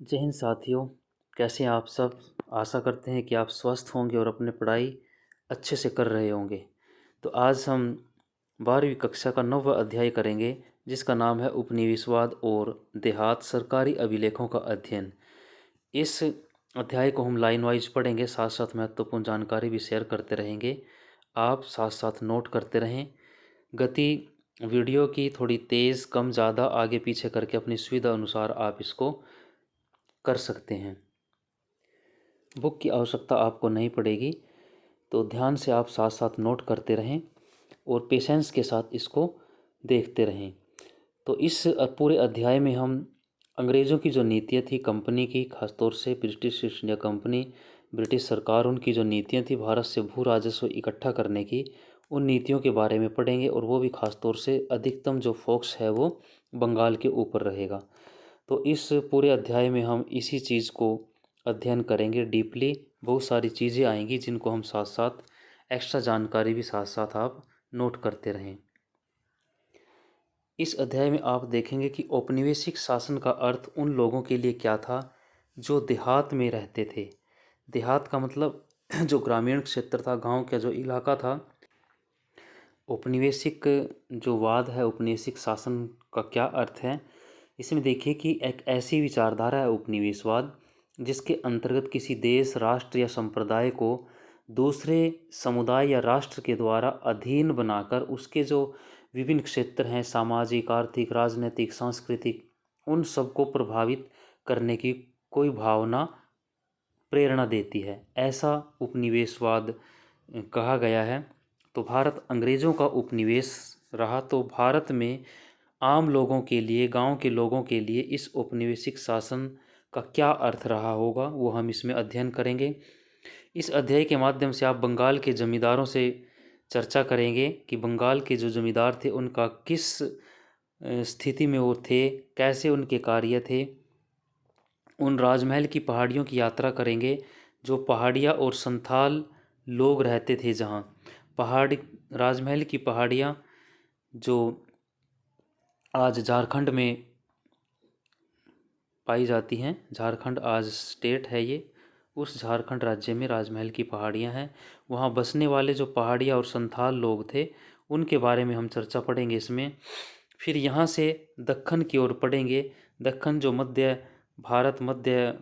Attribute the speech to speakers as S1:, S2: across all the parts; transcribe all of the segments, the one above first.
S1: जय हिंद साथियों। कैसे हैं आप सब। आशा करते हैं कि आप स्वस्थ होंगे और अपनी पढ़ाई अच्छे से कर रहे होंगे। तो आज हम 12वीं कक्षा का 9वां अध्याय करेंगे, जिसका नाम है उपनिवेशवाद और देहात सरकारी अभिलेखों का अध्ययन। इस अध्याय को हम लाइन वाइज पढ़ेंगे, साथ साथ महत्वपूर्ण जानकारी भी शेयर करते रहेंगे। आप साथ साथ नोट करते रहें। गति वीडियो की थोड़ी तेज़ कम ज़्यादा आगे पीछे करके अपनी सुविधा अनुसार आप इसको कर सकते हैं। बुक की आवश्यकता आपको नहीं पड़ेगी, तो ध्यान से आप साथ साथ नोट करते रहें और पेशेंस के साथ इसको देखते रहें। तो इस पूरे अध्याय में हम अंग्रेज़ों की जो नीतियाँ थी कंपनी की, खासतौर से British east India company, British सरकार, उनकी जो नीतियाँ थी भारत से भू राजस्व इकट्ठा करने की, उन नीतियों के बारे में पढ़ेंगे। और वो भी खासतौर से अधिकतम जो फोकस है वो बंगाल के ऊपर रहेगा। तो इस पूरे अध्याय में हम इसी चीज़ को अध्ययन करेंगे डीपली। बहुत सारी चीज़ें आएंगी जिनको हम साथ साथ एक्स्ट्रा जानकारी भी साथ साथ आप नोट करते रहें। इस अध्याय में आप देखेंगे कि औपनिवेशिक शासन का अर्थ उन लोगों के लिए क्या था जो देहात में रहते थे। देहात का मतलब जो ग्रामीण क्षेत्र था, गांव का जो इलाका था। औपनिवेशिक जो वाद है, औपनिवेशिक शासन का क्या अर्थ है, इसमें देखिए कि एक ऐसी विचारधारा है उपनिवेशवाद जिसके अंतर्गत किसी देश, राष्ट्र या संप्रदाय को दूसरे समुदाय या राष्ट्र के द्वारा अधीन बनाकर उसके जो विभिन्न क्षेत्र हैं, सामाजिक, आर्थिक, राजनीतिक, सांस्कृतिक, उन सबको प्रभावित करने की कोई भावना प्रेरणा देती है, ऐसा उपनिवेशवाद कहा गया है। तो भारत अंग्रेज़ों का उपनिवेश रहा, तो भारत में आम लोगों के लिए, गांव के लोगों के लिए इस औपनिवेशिक शासन का क्या अर्थ रहा होगा, वो हम इसमें अध्ययन करेंगे। इस अध्याय के माध्यम से आप बंगाल के जमींदारों से चर्चा करेंगे कि बंगाल के जो जमींदार थे उनका किस स्थिति में वो थे, कैसे उनके कार्य थे। उन राजमहल की पहाड़ियों की यात्रा करेंगे, जो पहाड़ियाँ और संथाल लोग रहते थे जहाँ। पहाड़ी राजमहल की पहाड़ियाँ जो आज झारखंड में पाई जाती हैं, झारखंड आज स्टेट है ये, उस झारखंड राज्य में राजमहल की पहाड़ियाँ हैं। वहाँ बसने वाले जो पहाड़िया और संथाल लोग थे उनके बारे में हम चर्चा पढ़ेंगे इसमें। फिर यहाँ से दक्खन की ओर पढ़ेंगे। दक्खन जो मध्य भारत, मध्य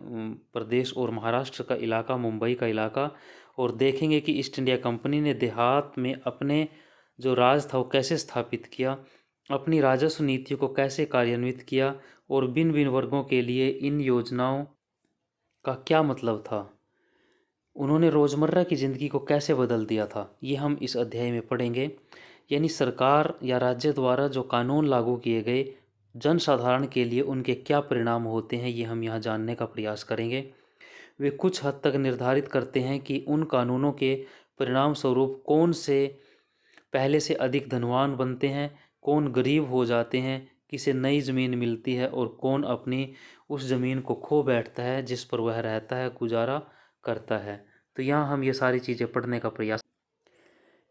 S1: प्रदेश और महाराष्ट्र का इलाका, मुंबई का इलाका, और देखेंगे कि ईस्ट इंडिया कंपनी ने देहात में अपने जो राज था वो कैसे स्थापित किया, अपनी राजस्व नीतियों को कैसे कार्यान्वित किया और भिन्न भिन्न वर्गों के लिए इन योजनाओं का क्या मतलब था, उन्होंने रोज़मर्रा की ज़िंदगी को कैसे बदल दिया था, ये हम इस अध्याय में पढ़ेंगे। यानी सरकार या राज्य द्वारा जो कानून लागू किए गए जनसाधारण के लिए उनके क्या परिणाम होते हैं, ये हम यहाँ जानने का प्रयास करेंगे। वे कुछ हद तक निर्धारित करते हैं कि उन कानूनों के परिणाम स्वरूप कौन से पहले से अधिक धनवान बनते हैं, कौन गरीब हो जाते हैं, किसे नई ज़मीन मिलती है और कौन अपनी उस ज़मीन को खो बैठता है जिस पर वह रहता है, गुजारा करता है। तो यहाँ हम ये सारी चीज़ें पढ़ने का प्रयास।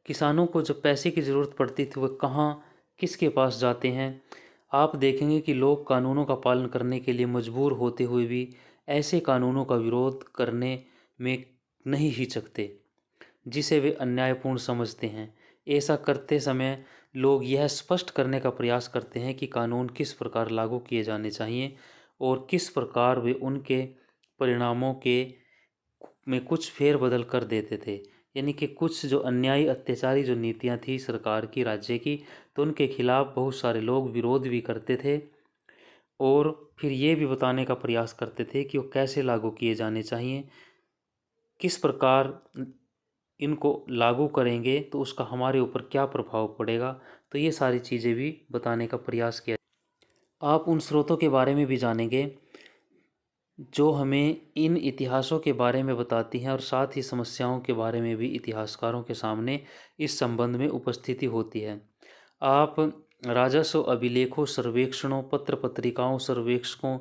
S1: किसानों को जब पैसे की ज़रूरत पड़ती थी वह कहाँ, किसके पास जाते हैं। आप देखेंगे कि लोग कानूनों का पालन करने के लिए मजबूर होते हुए भी ऐसे कानूनों का विरोध करने में नहीं हिचकते जिसे वे अन्यायपूर्ण समझते हैं। ऐसा करते समय लोग यह स्पष्ट करने का प्रयास करते हैं कि कानून किस प्रकार लागू किए जाने चाहिए और किस प्रकार वे उनके परिणामों के में कुछ फेरबदल कर देते थे। यानी कि कुछ जो अन्यायी, अत्याचारी जो नीतियां थी सरकार की, राज्य की, तो उनके खिलाफ बहुत सारे लोग विरोध भी करते थे और फिर ये भी बताने का प्रयास करते थे कि वो कैसे लागू किए जाने चाहिए, किस प्रकार इनको लागू करेंगे तो उसका हमारे ऊपर क्या प्रभाव पड़ेगा। तो ये सारी चीज़ें भी बताने का प्रयास किया। आप उन स्रोतों के बारे में भी जानेंगे जो हमें इन इतिहासों के बारे में बताती हैं और साथ ही समस्याओं के बारे में भी इतिहासकारों के सामने इस संबंध में उपस्थिति होती है। आप राजस्व अभिलेखों, सर्वेक्षणों, पत्र पत्रिकाओं, सर्वेक्षकों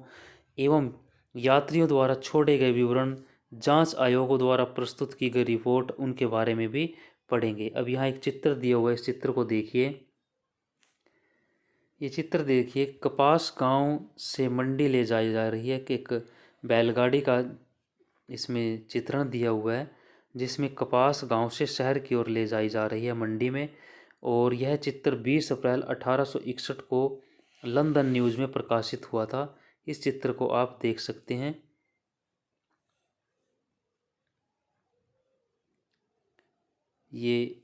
S1: एवं यात्रियों द्वारा छोड़े गए विवरण, जांच आयोगों द्वारा प्रस्तुत की गई रिपोर्ट, उनके बारे में भी पढ़ेंगे। अब यहाँ एक चित्र दिया हुआ है, इस चित्र को देखिए। ये चित्र देखिए, कपास गांव से मंडी ले जाई जा रही है कि एक बैलगाड़ी का इसमें चित्रण दिया हुआ है, जिसमें कपास गांव से शहर की ओर ले जाई जा रही है मंडी में। और यह चित्र 20 अप्रैल 1861 को लंदन न्यूज़ में प्रकाशित हुआ था। इस चित्र को आप देख सकते हैं। ये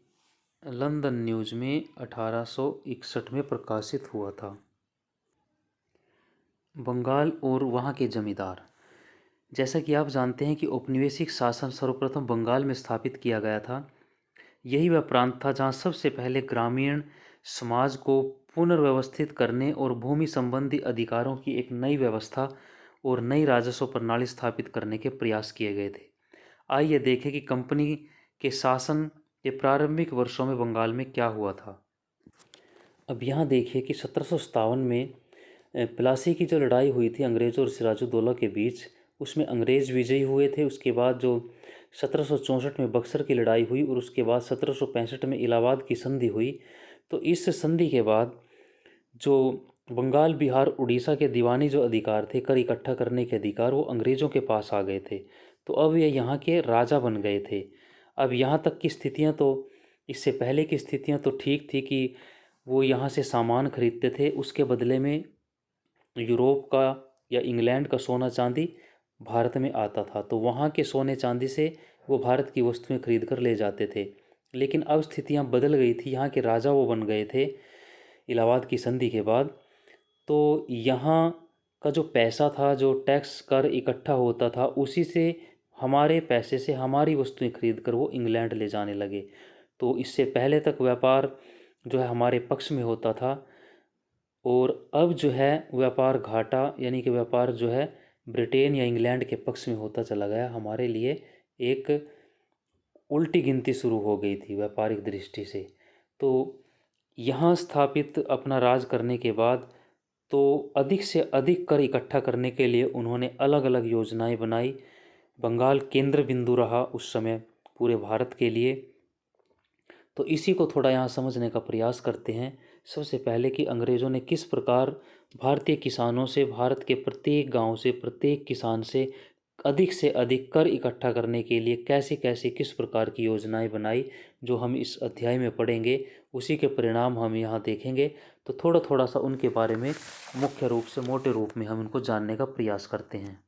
S1: लंदन न्यूज़ में 1861 में प्रकाशित हुआ था। बंगाल और वहाँ के जमींदार। जैसा कि आप जानते हैं कि औपनिवेशिक शासन सर्वप्रथम बंगाल में स्थापित किया गया था। यही वह प्रांत था जहाँ सबसे पहले ग्रामीण समाज को पुनर्व्यवस्थित करने और भूमि संबंधी अधिकारों की एक नई व्यवस्था और नई राजस्व प्रणाली स्थापित करने के प्रयास किए गए थे। आइए देखें कि कंपनी के शासन के प्रारंभिक वर्षों में बंगाल में क्या हुआ था। अब यहाँ देखिए कि 1757 में प्लासी की जो लड़ाई हुई थी अंग्रेज़ों और सिराजुद्दौला के बीच, उसमें अंग्रेज़ विजयी हुए थे। उसके बाद जो 1764 में बक्सर की लड़ाई हुई और उसके बाद 1765 में इलाहाबाद की संधि हुई। तो इस संधि के बाद जो बंगाल, बिहार, उड़ीसा के दीवानी जो अधिकार थे, कर इकट्ठा करने के अधिकार, वो अंग्रेज़ों के पास आ गए थे। तो अब ये यहाँ के राजा बन गए थे। अब यहाँ तक की स्थितियाँ तो, इससे पहले की स्थितियाँ तो ठीक थी कि वो यहाँ से सामान खरीदते थे, उसके बदले में यूरोप का या इंग्लैंड का सोना चांदी भारत में आता था। तो वहाँ के सोने चांदी से वो भारत की वस्तुएं खरीद कर ले जाते थे। लेकिन अब स्थितियाँ बदल गई थी। यहाँ के राजा वो बन गए थे इलाहाबाद की संधि के बाद। तो यहाँ का जो पैसा था, जो टैक्स कर इकट्ठा होता था, उसी से, हमारे पैसे से हमारी वस्तुएं खरीद कर वो इंग्लैंड ले जाने लगे। तो इससे पहले तक व्यापार जो है हमारे पक्ष में होता था, और अब जो है व्यापार घाटा, यानी कि व्यापार जो है ब्रिटेन या इंग्लैंड के पक्ष में होता चला गया। हमारे लिए एक उल्टी गिनती शुरू हो गई थी व्यापारिक दृष्टि से। तो यहाँ स्थापित अपना राज करने के बाद तो अधिक से अधिक कर इकट्ठा करने के लिए उन्होंने अलग अलग योजनाएं बनाई। बंगाल केंद्र बिंदु रहा उस समय पूरे भारत के लिए। तो इसी को थोड़ा यहाँ समझने का प्रयास करते हैं। सबसे पहले कि अंग्रेज़ों ने किस प्रकार भारतीय किसानों से, भारत के प्रत्येक गांव से, प्रत्येक किसान से अधिक कर इकट्ठा करने के लिए कैसे कैसे किस प्रकार की योजनाएं बनाई, जो हम इस अध्याय में पढ़ेंगे। उसी के परिणाम हम यहाँ देखेंगे। तो थोड़ा थोड़ा सा उनके बारे में मुख्य रूप से, मोटे रूप में हम इनको जानने का प्रयास करते हैं।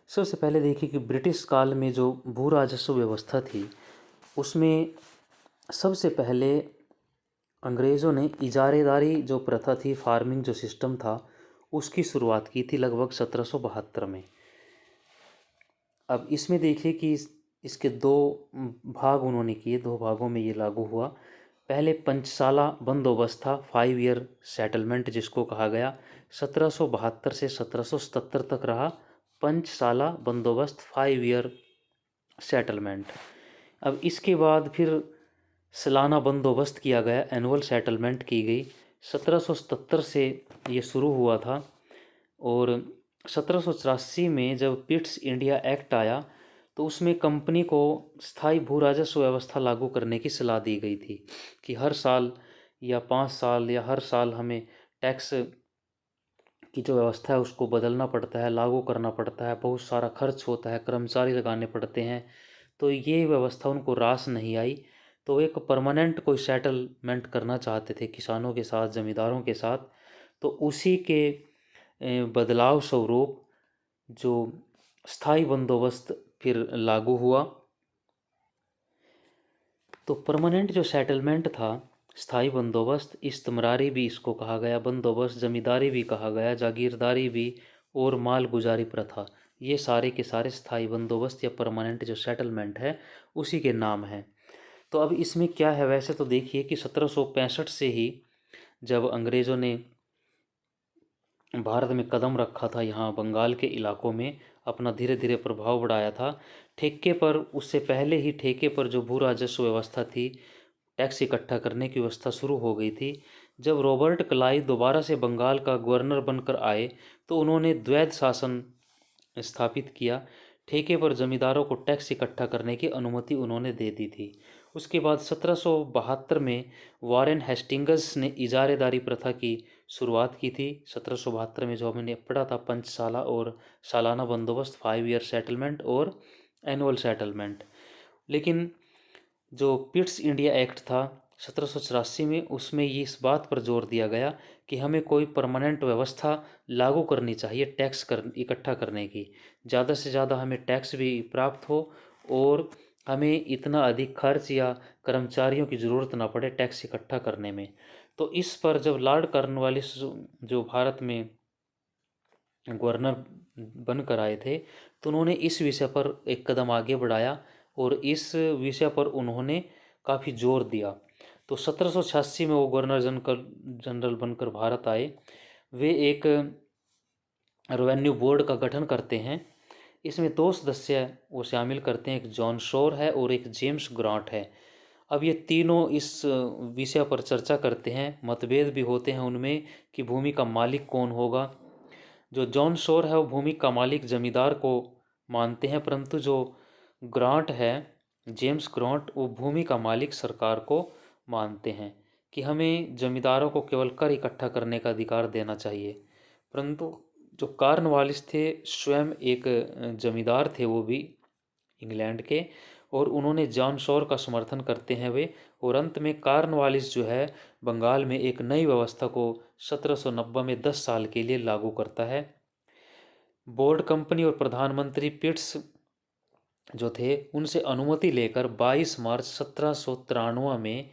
S1: सबसे पहले देखिए कि ब्रिटिश काल में जो भू राजस्व व्यवस्था थी, उसमें सबसे पहले अंग्रेज़ों ने इजारेदारी जो प्रथा थी, फार्मिंग जो सिस्टम था, उसकी शुरुआत की थी लगभग 1772 में। अब इसमें देखिए कि इसके दो भाग उन्होंने किए, दो भागों में ये लागू हुआ। पहले पंचसाला बंदोबस्त था, 5 ईयर सेटलमेंट जिसको कहा गया। 1772 से 1777 तक रहा पंचसाला बंदोबस्त, 5 ईयर सेटलमेंट। अब इसके बाद फिर सालाना बंदोबस्त किया गया, एनुअल सेटलमेंट की गई। 1777 से ये शुरू हुआ था। और 1784 में जब पिट्स इंडिया एक्ट आया, तो उसमें कंपनी को स्थायी भू राजस्व व्यवस्था लागू करने की सलाह दी गई थी कि हर साल या 5 साल या हर साल हमें टैक्स की जो व्यवस्था है उसको बदलना पड़ता है, लागू करना पड़ता है, बहुत सारा खर्च होता है, कर्मचारी लगाने पड़ते हैं। तो ये व्यवस्था उनको रास नहीं आई। तो एक परमानेंट कोई सेटलमेंट करना चाहते थे किसानों के साथ, ज़मींदारों के साथ। तो उसी के बदलाव स्वरूप जो स्थायी बंदोबस्त फिर लागू हुआ। तो परमानेंट जो सेटलमेंट था, स्थायी बंदोबस्त, इस्तमरारी भी इसको कहा गया, बंदोबस्त जमींदारी भी कहा गया, जागीरदारी भी, और माल गुजारी प्रथा, ये सारे के सारे स्थायी बंदोबस्त या परमानेंट जो सेटलमेंट है उसी के नाम हैं। तो अब इसमें क्या है, वैसे तो देखिए कि 1765 से ही जब अंग्रेज़ों ने भारत में कदम रखा था, यहाँ बंगाल के इलाकों में अपना धीरे धीरे प्रभाव बढ़ाया था। ठेके पर, उससे पहले ही ठेके पर जो भू राजस्व व्यवस्था थी, टैक्स इकट्ठा करने की व्यवस्था शुरू हो गई थी। जब रॉबर्ट क्लाइव दोबारा से बंगाल का गवर्नर बनकर आए, तो उन्होंने द्वैध शासन स्थापित किया। ठेके पर जमींदारों को टैक्स इकट्ठा करने की अनुमति उन्होंने दे दी थी। उसके बाद 1772 में वारेन हेस्टिंग्स ने इजारेदारी प्रथा की शुरुआत की थी 1772 में, जो हमने पढ़ा था पंचशाला और सालाना बंदोबस्त, 5 ईयर सेटलमेंट और एनुअल सेटलमेंट। लेकिन जो पिट्स इंडिया एक्ट था 1784 में, उसमें ये इस बात पर जोर दिया गया कि हमें कोई परमानेंट व्यवस्था लागू करनी चाहिए टैक्स इकट्ठा करने की, ज़्यादा से ज़्यादा हमें टैक्स भी प्राप्त हो और हमें इतना अधिक खर्च या कर्मचारियों की ज़रूरत ना पड़े टैक्स इकट्ठा करने में। तो इस पर जब लॉर्ड कॉर्नवालिस जो भारत में गवर्नर बनकर आए थे, तो उन्होंने इस विषय पर एक कदम आगे बढ़ाया और इस विषय पर उन्होंने काफ़ी जोर दिया। तो 1786 में वो गवर्नर जनरल बनकर भारत आए। वे एक रेवेन्यू बोर्ड का गठन करते हैं। इसमें 2 सदस्य वो शामिल करते हैं, एक जॉन शोर है और एक जेम्स ग्रांट है। अब ये तीनों इस विषय पर चर्चा करते हैं, मतभेद भी होते हैं उनमें कि भूमि का मालिक कौन होगा। जो जॉन शोर है वो भूमि का मालिक जमींदार को मानते हैं, परंतु जो ग्रांट है, जेम्स ग्रांट, वो भूमि का मालिक सरकार को मानते हैं कि हमें जमींदारों को केवल कर इकट्ठा करने का अधिकार देना चाहिए। परंतु जो कॉर्नवालिस थे स्वयं एक जमींदार थे, वो भी इंग्लैंड के, और उन्होंने जॉन शोर का समर्थन करते हैं वे। और अंत में कॉर्नवालिस जो है बंगाल में एक नई व्यवस्था को 1790 में 10 साल के लिए लागू करता है। बोर्ड कंपनी और प्रधानमंत्री पिट्स जो थे उनसे अनुमति लेकर 22 मार्च 1793 में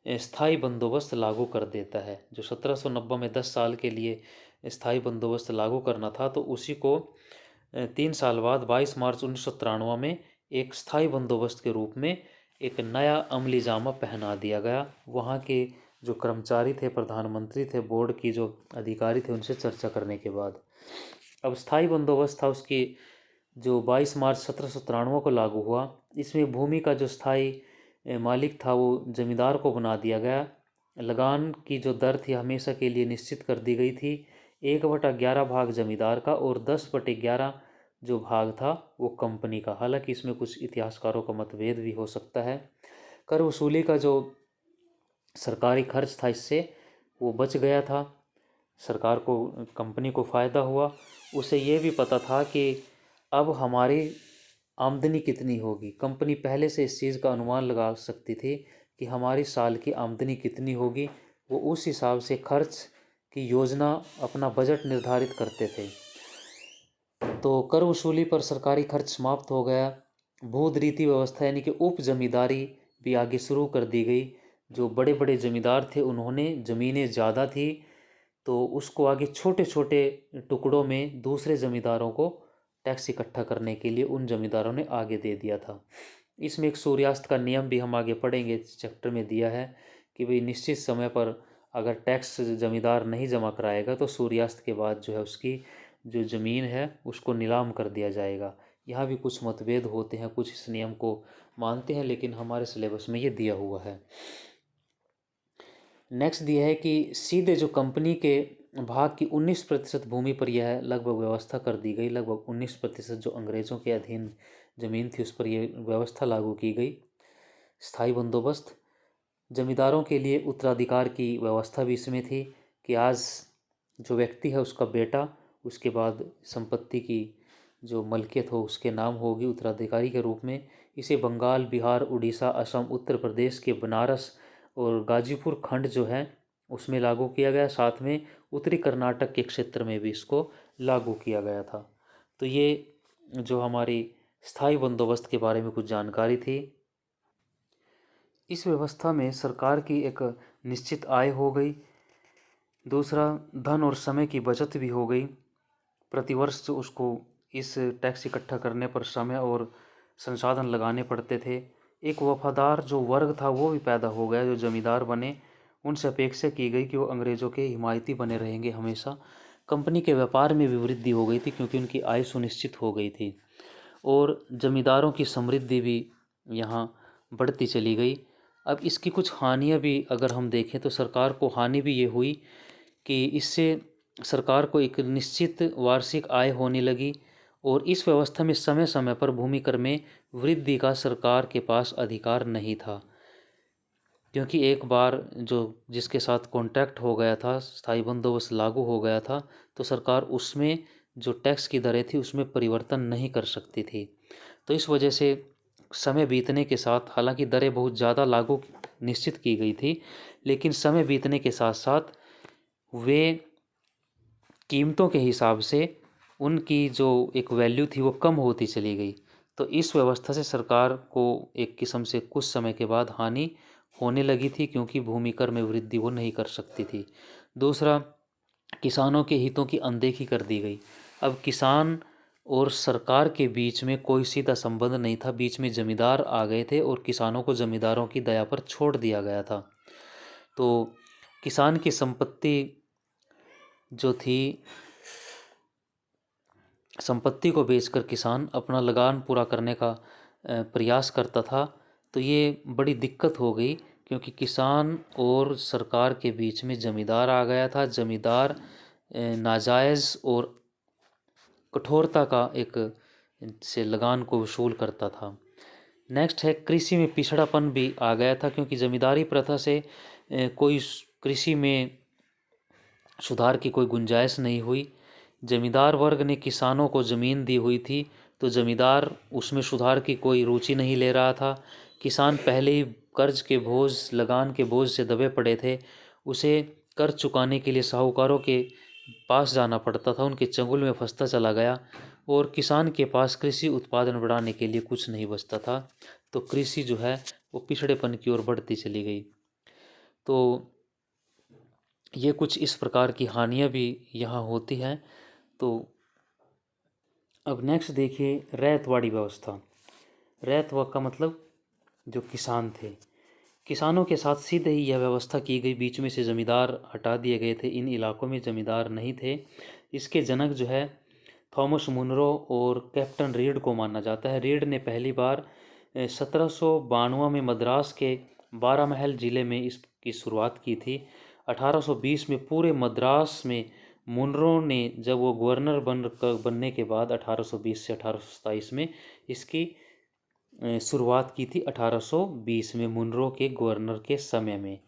S1: स्थायी बंदोबस्त लागू कर देता है। जो 1790 में 10 साल के लिए स्थायी बंदोबस्त लागू करना था, तो उसी को 3 साल बाद 22 मार्च 1993 में एक स्थायी बंदोबस्त के रूप में एक नया अमली जामा पहना दिया गया। वहाँ के जो कर्मचारी थे, प्रधानमंत्री थे, बोर्ड की जो अधिकारी थे, उनसे चर्चा करने के बाद अब स्थायी बंदोबस्त था उसकी जो 22 मार्च 1793 को लागू हुआ। इसमें भूमि का जो स्थायी मालिक था वो जमींदार को बना दिया गया। लगान की जो दर थी हमेशा के लिए निश्चित कर दी गई थी। 1/11 भाग जमींदार का और 10/11 जो भाग था वो कंपनी का। हालांकि इसमें कुछ इतिहासकारों का मतभेद भी हो सकता है। कर वसूली का जो सरकारी खर्च था इससे वो बच गया था, सरकार को, कंपनी को फ़ायदा हुआ। उसे ये भी पता था कि अब हमारी आमदनी कितनी होगी। कंपनी पहले से इस चीज़ का अनुमान लगा सकती थी कि हमारी साल की आमदनी कितनी होगी। वो उस हिसाब से खर्च की योजना, अपना बजट निर्धारित करते थे। तो कर वसूली पर सरकारी खर्च समाप्त हो गया। भूद रीति व्यवस्था यानी कि उप जमींदारी भी आगे शुरू कर दी गई। जो बड़े बड़े जमींदार थे उन्होंने, ज़मीनें ज़्यादा थी तो उसको आगे छोटे छोटे टुकड़ों में दूसरे ज़मींदारों को टैक्स इकट्ठा करने के लिए उन जमींदारों ने आगे दे दिया था। इसमें एक सूर्यास्त का नियम भी हम आगे पढ़ेंगे, इस चैप्टर में दिया है कि भाई निश्चित समय पर अगर टैक्स जमींदार नहीं जमा कराएगा तो सूर्यास्त के बाद जो है उसकी जो ज़मीन है उसको नीलाम कर दिया जाएगा। यहाँ भी कुछ मतभेद होते हैं, कुछ इस नियम को मानते हैं, लेकिन हमारे सिलेबस में ये दिया हुआ है। नेक्स्ट दिया है कि सीधे जो कंपनी के भाग की 19% भूमि पर यह लगभग व्यवस्था कर दी गई। लगभग 19% जो अंग्रेज़ों के अधीन ज़मीन थी उस पर यह व्यवस्था लागू की गई। स्थायी बंदोबस्त, जमींदारों के लिए उत्तराधिकार की व्यवस्था भी इसमें थी कि आज जो व्यक्ति है उसका बेटा उसके बाद संपत्ति की जो मलकियत हो उसके नाम होगी उत्तराधिकारी के रूप में। इसे बंगाल, बिहार, उड़ीसा, असम, उत्तर प्रदेश के बनारस और गाजीपुर खंड जो है उसमें लागू किया गया। साथ में उत्तरी कर्नाटक के क्षेत्र में भी इसको लागू किया गया था। तो ये जो हमारी स्थायी बंदोबस्त के बारे में कुछ जानकारी थी। इस व्यवस्था में सरकार की एक निश्चित आय हो गई। दूसरा, धन और समय की बचत भी हो गई। प्रतिवर्ष उसको इस टैक्स इकट्ठा करने पर समय और संसाधन लगाने पड़ते थे। एक वफादार जो वर्ग था वो भी पैदा हो गया, जो जमींदार बने। उनसे अपेक्षा की गई कि वो अंग्रेज़ों के हिमायती बने रहेंगे हमेशा। कंपनी के व्यापार में भी वृद्धि हो गई थी क्योंकि उनकी आय सुनिश्चित हो गई थी और जमींदारों की समृद्धि भी यहाँ बढ़ती चली गई। अब इसकी कुछ हानियाँ भी अगर हम देखें तो सरकार को हानि भी ये हुई कि इससे सरकार को एक निश्चित वार्षिक आय होने लगी और इस व्यवस्था में समय समय पर भूमि कर में वृद्धि का सरकार के पास अधिकार नहीं था। क्योंकि एक बार जो जिसके साथ कॉन्ट्रैक्ट हो गया था, स्थायी बंदोबस्त लागू हो गया था, तो सरकार उसमें जो टैक्स की दरें थी उसमें परिवर्तन नहीं कर सकती थी। तो इस वजह से समय बीतने के साथ, हालांकि दरें बहुत ज़्यादा लागू निश्चित की गई थी, लेकिन समय बीतने के साथ साथ वे कीमतों के हिसाब से उनकी जो एक वैल्यू थी वो कम होती चली गई। तो इस व्यवस्था से सरकार को एक किस्म से कुछ समय के बाद हानि होने लगी थी, क्योंकि भूमि कर में वृद्धि वो नहीं कर सकती थी। दूसरा, किसानों के हितों की अनदेखी कर दी गई। अब किसान और सरकार के बीच में कोई सीधा संबंध नहीं था, बीच में जमींदार आ गए थे और किसानों को जमींदारों की दया पर छोड़ दिया गया था। तो किसान की संपत्ति जो थी, संपत्ति को बेचकर किसान अपना लगान पूरा करने का प्रयास करता था। तो ये बड़ी दिक्कत हो गई, क्योंकि किसान और सरकार के बीच में जमींदार आ गया था। जमींदार नाजायज़ और कठोरता का एक से लगान को वसूल करता था। नेक्स्ट है, कृषि में पिछड़ापन भी आ गया था, क्योंकि जमींदारी प्रथा से कोई कृषि में सुधार की कोई गुंजाइश नहीं हुई। जमींदार वर्ग ने किसानों को ज़मीन दी हुई थी, तो जमींदार उसमें सुधार की कोई रुचि नहीं ले रहा था। किसान पहले ही कर्ज के बोझ, लगान के बोझ से दबे पड़े थे। उसे कर्ज चुकाने के लिए साहूकारों के पास जाना पड़ता था, उनके चंगुल में फंसता चला गया और किसान के पास कृषि उत्पादन बढ़ाने के लिए कुछ नहीं बचता था। तो कृषि जो है वो पिछड़ेपन की ओर बढ़ती चली गई। तो ये कुछ इस प्रकार की हानियाँ भी यहाँ होती हैं। तो अब नेक्स्ट देखिए, रैयतवाड़ी व्यवस्था। रैयतवा का मतलब जो किसान थे, किसानों के साथ सीधे ही यह व्यवस्था की गई, बीच में से जमींदार हटा दिए गए थे। इन इलाकों में जमींदार नहीं थे। इसके जनक जो है थॉमस मुनरो और कैप्टन रीड को माना जाता है। रीड ने पहली बार 1792 में मद्रास के बारामहल जिले में इसकी शुरुआत की थी। 1820 में पूरे मद्रास में मुनरो ने, जब वो गवर्नर बनने के बाद 1820 से 1827 में इसकी शुरुआत की थी। 1820 में मुनरो के गवर्नर के समय में।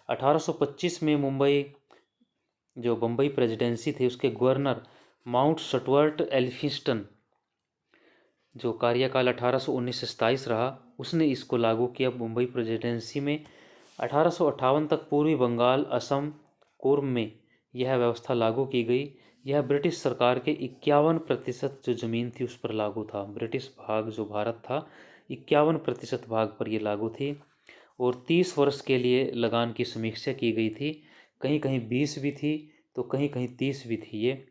S1: 1825 में जो बम्बई प्रेसिडेंसी थी उसके गवर्नर माउंट स्टुअर्ट एल्फिंस्टन, जो कार्यकाल 1819 से 27 रहा, उसने इसको लागू किया मुंबई प्रेसिडेंसी में। 1858 तक पूर्वी बंगाल, असम, कुर्म में यह व्यवस्था लागू की गई। यह ब्रिटिश सरकार के 51% जो ज़मीन थी उस पर लागू था। ब्रिटिश भाग जो भारत था, 51% भाग पर यह लागू थी। और 30 वर्ष के लिए लगान की समीक्षा की गई थी। कहीं कहीं 20 भी थी तो कहीं कहीं 30 भी थी ये।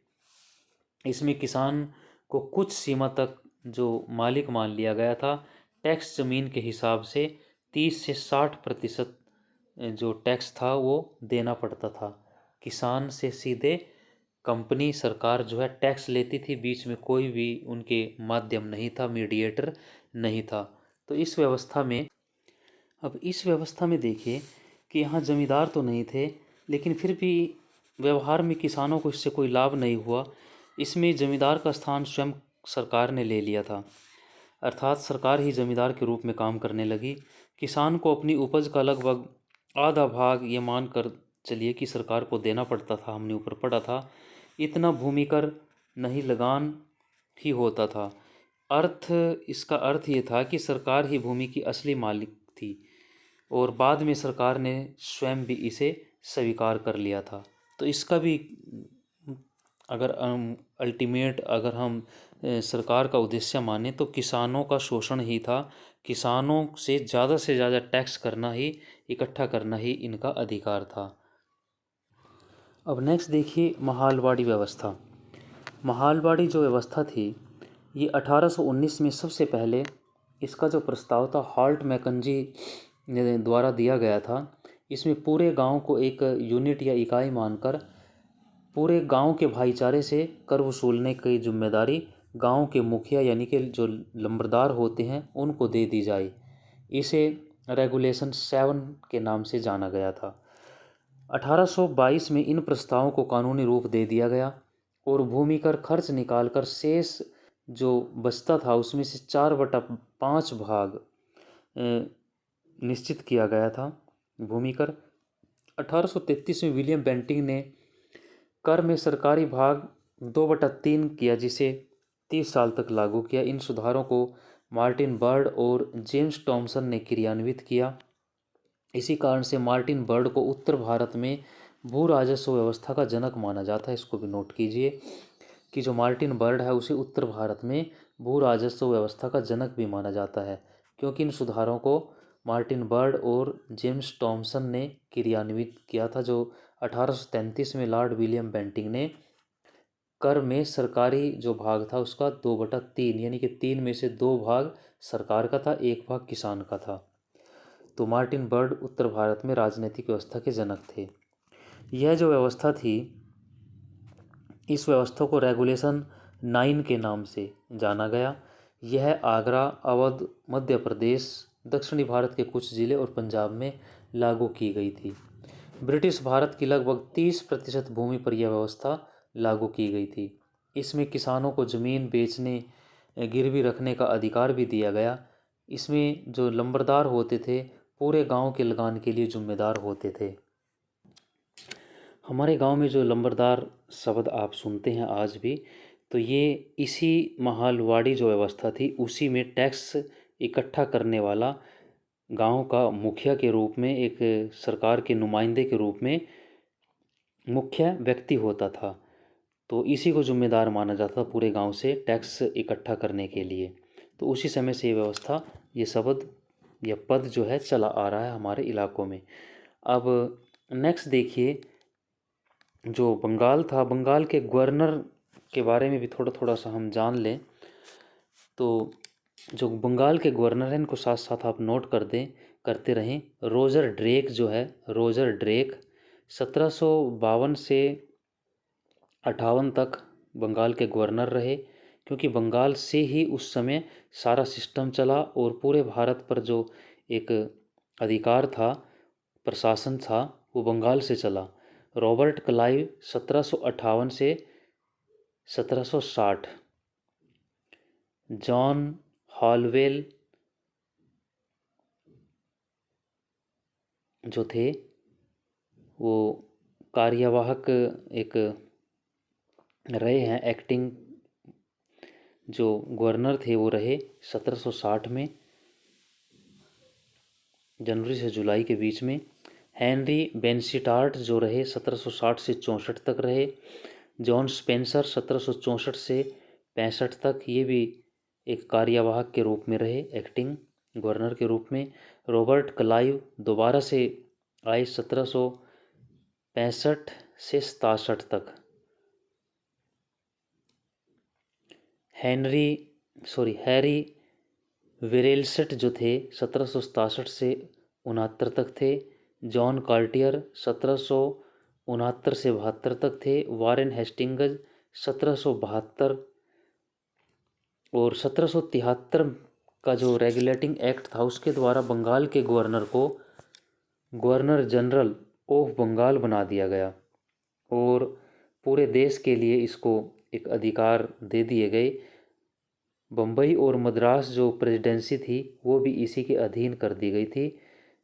S1: इसमें किसान को कुछ सीमा तक जो मालिक मान लिया गया था। टैक्स ज़मीन के हिसाब से 30 से 60% जो टैक्स था वो देना पड़ता था। किसान से सीधे कंपनी, सरकार जो है टैक्स लेती थी, बीच में कोई भी उनके माध्यम नहीं था, मीडिएटर नहीं था। तो इस व्यवस्था में देखिए कि यहाँ जमींदार तो नहीं थे, लेकिन फिर भी व्यवहार में किसानों को इससे कोई लाभ नहीं हुआ। इसमें जमींदार का स्थान स्वयं सरकार ने ले लिया था, अर्थात सरकार ही जमींदार के रूप में काम करने लगी। किसान को अपनी उपज का लगभग आधा भाग, ये मान कर चलिए कि सरकार को देना पड़ता था, हमने ऊपर पढ़ा था। इतना भूमि कर नहीं, लगान ही होता था। इसका अर्थ ये था कि सरकार ही भूमि की असली मालिक थी और बाद में सरकार ने स्वयं भी इसे स्वीकार कर लिया था। तो इसका भी अगर अगर हम सरकार का उद्देश्य माने तो किसानों का शोषण ही था। किसानों से ज़्यादा टैक्स करना ही, इकट्ठा करना ही इनका अधिकार था। अब नेक्स्ट देखिए, महालवाड़ी व्यवस्था। महालवाड़ी जो व्यवस्था थी ये 1819 में सबसे पहले इसका जो प्रस्ताव था हॉल्ट मैकेंजी द्वारा दिया गया था। इसमें पूरे गांव को एक यूनिट या इकाई मानकर पूरे गांव के भाईचारे से कर वसूलने की जिम्मेदारी गांव के मुखिया यानी कि जो लंबरदार होते हैं उनको दे दी जाए। इसे रेगुलेशन 7 के नाम से जाना गया था। 1822 में इन प्रस्तावों को कानूनी रूप दे दिया गया और भूमि कर खर्च निकालकर शेष जो बचता था उसमें से 4/5 भाग निश्चित किया गया था, भूमि कर। 1833 में विलियम बेंटिंक ने कर में सरकारी भाग 2/3 किया, जिसे 30 साल तक लागू किया। इन सुधारों को मार्टिन बर्ड और जेम्स टॉमसन ने क्रियान्वित किया। इसी कारण से मार्टिन बर्ड को उत्तर भारत में भू राजस्व व्यवस्था का जनक माना जाता है। इसको भी नोट कीजिए कि जो मार्टिन बर्ड है उसे उत्तर भारत में भू राजस्व व्यवस्था का जनक भी माना जाता है, क्योंकि इन सुधारों को मार्टिन बर्ड और जेम्स टॉमसन ने क्रियान्वित किया था, जो 1833 में लॉर्ड विलियम बेंटिंक ने कर में सरकारी जो भाग था उसका 2/3 यानी कि 3 में से 2 भाग सरकार का था, 1 भाग किसान का था। तो मार्टिन बर्ड उत्तर भारत में राजनीतिक व्यवस्था के जनक थे। यह जो व्यवस्था थी, इस व्यवस्था को रेगुलेशन 9 के नाम से जाना गया। यह आगरा, अवध, मध्य प्रदेश, दक्षिणी भारत के कुछ जिले और पंजाब में लागू की गई थी। ब्रिटिश भारत की लगभग 30% भूमि पर यह व्यवस्था लागू की गई थी। इसमें किसानों को ज़मीन बेचने, गिरवी रखने का अधिकार भी दिया गया। इसमें जो लंबरदार होते थे पूरे गांव के लगान के लिए जिम्मेदार होते थे। हमारे गांव में जो लंबरदार शब्द आप सुनते हैं आज भी, तो ये इसी महालवाड़ी जो व्यवस्था थी उसी में टैक्स इकट्ठा करने वाला गांव का मुखिया के रूप में, एक सरकार के नुमाइंदे के रूप में मुख्य व्यक्ति होता था। तो इसी को जिम्मेदार माना जाता था पूरे गांव से टैक्स इकट्ठा करने के लिए। तो उसी समय से ये व्यवस्था, ये शब्द, यह पद जो है चला आ रहा है हमारे इलाकों में। अब नेक्स्ट देखिए, जो बंगाल था, बंगाल के गवर्नर के बारे में भी थोड़ा थोड़ा सा हम जान लें। तो जो बंगाल के गवर्नर हैं इनको साथ साथ आप नोट करते रहें। रोजर ड्रेक जो है, रोजर ड्रेक 1752 से 58 तक बंगाल के गवर्नर रहे, क्योंकि बंगाल से ही उस समय सारा सिस्टम चला और पूरे भारत पर जो एक अधिकार था, प्रशासन था, वो बंगाल से चला। रॉबर्ट क्लाइव 1758 से 1760, जॉन हॉलवेल जो थे वो कार्यवाहक एक रहे हैं, एक्टिंग जो गवर्नर थे वो रहे 1760 में, जनवरी से जुलाई के बीच में। हेनरी बेनसीटार्ट जो रहे 1760 से 64 तक रहे। जॉन स्पेंसर 1764 से 65 तक, ये भी एक कार्यवाहक के रूप में रहे, एक्टिंग गवर्नर के रूप में। रॉबर्ट क्लाइव दोबारा से आए 1765 से 67 तक। हैरी वेरेल्सेट जो थे 1767 से 69 तक थे। जॉन कार्टियर 1769 से 72 तक थे। वारेन हेस्टिंग्स 1772 और 1773 का जो रेगुलेटिंग एक्ट था उसके द्वारा बंगाल के गवर्नर को गवर्नर जनरल ऑफ बंगाल बना दिया गया और पूरे देश के लिए इसको एक अधिकार दे दिए गए। बम्बई और मद्रास जो प्रेसिडेंसी थी वो भी इसी के अधीन कर दी गई थी,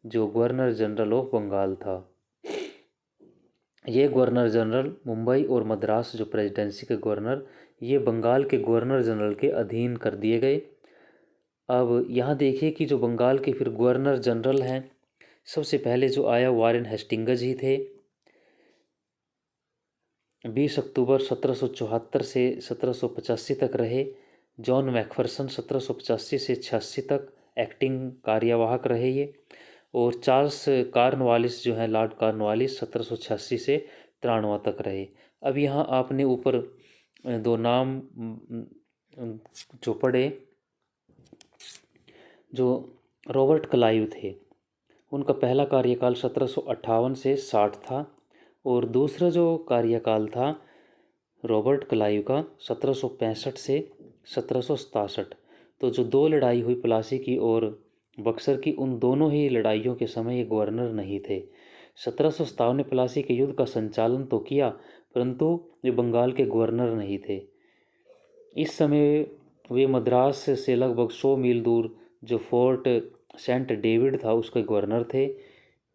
S1: जो गवर्नर जनरल ऑफ बंगाल था। ये गवर्नर जनरल, मुंबई और मद्रास जो प्रेसिडेंसी के गवर्नर, ये बंगाल के गवर्नर जनरल के अधीन कर दिए गए। अब यहाँ देखिए कि जो बंगाल के फिर गवर्नर जनरल हैं, सबसे पहले जो आया वारेन हेस्टिंग्स ही थे। 20 अक्टूबर 1774 से 1785 तक रहे। जॉन मैकफरसन 1785 से 86 तक एक्टिंग कार्यवाहक रहे ये। और चार्ल्स कॉर्नवालिस जो है, लॉर्ड कॉर्नवालिस 1786 से 93 तक रहे। अब यहाँ आपने ऊपर 2 नाम जो पढ़े, जो रॉबर्ट क्लाइव थे, उनका पहला कार्यकाल 1758 से 60 था और दूसरा जो कार्यकाल था रॉबर्ट क्लाइव का 1765 से 1767। तो जो 2 लड़ाई हुई प्लासी की और बक्सर की, उन दोनों ही लड़ाइयों के समय ये गवर्नर नहीं थे। 1757 में प्लासी के युद्ध का संचालन तो किया, परंतु वे बंगाल के गवर्नर नहीं थे। इस समय वे मद्रास से लगभग 100 मील दूर जो फोर्ट सेंट डेविड था उसके गवर्नर थे।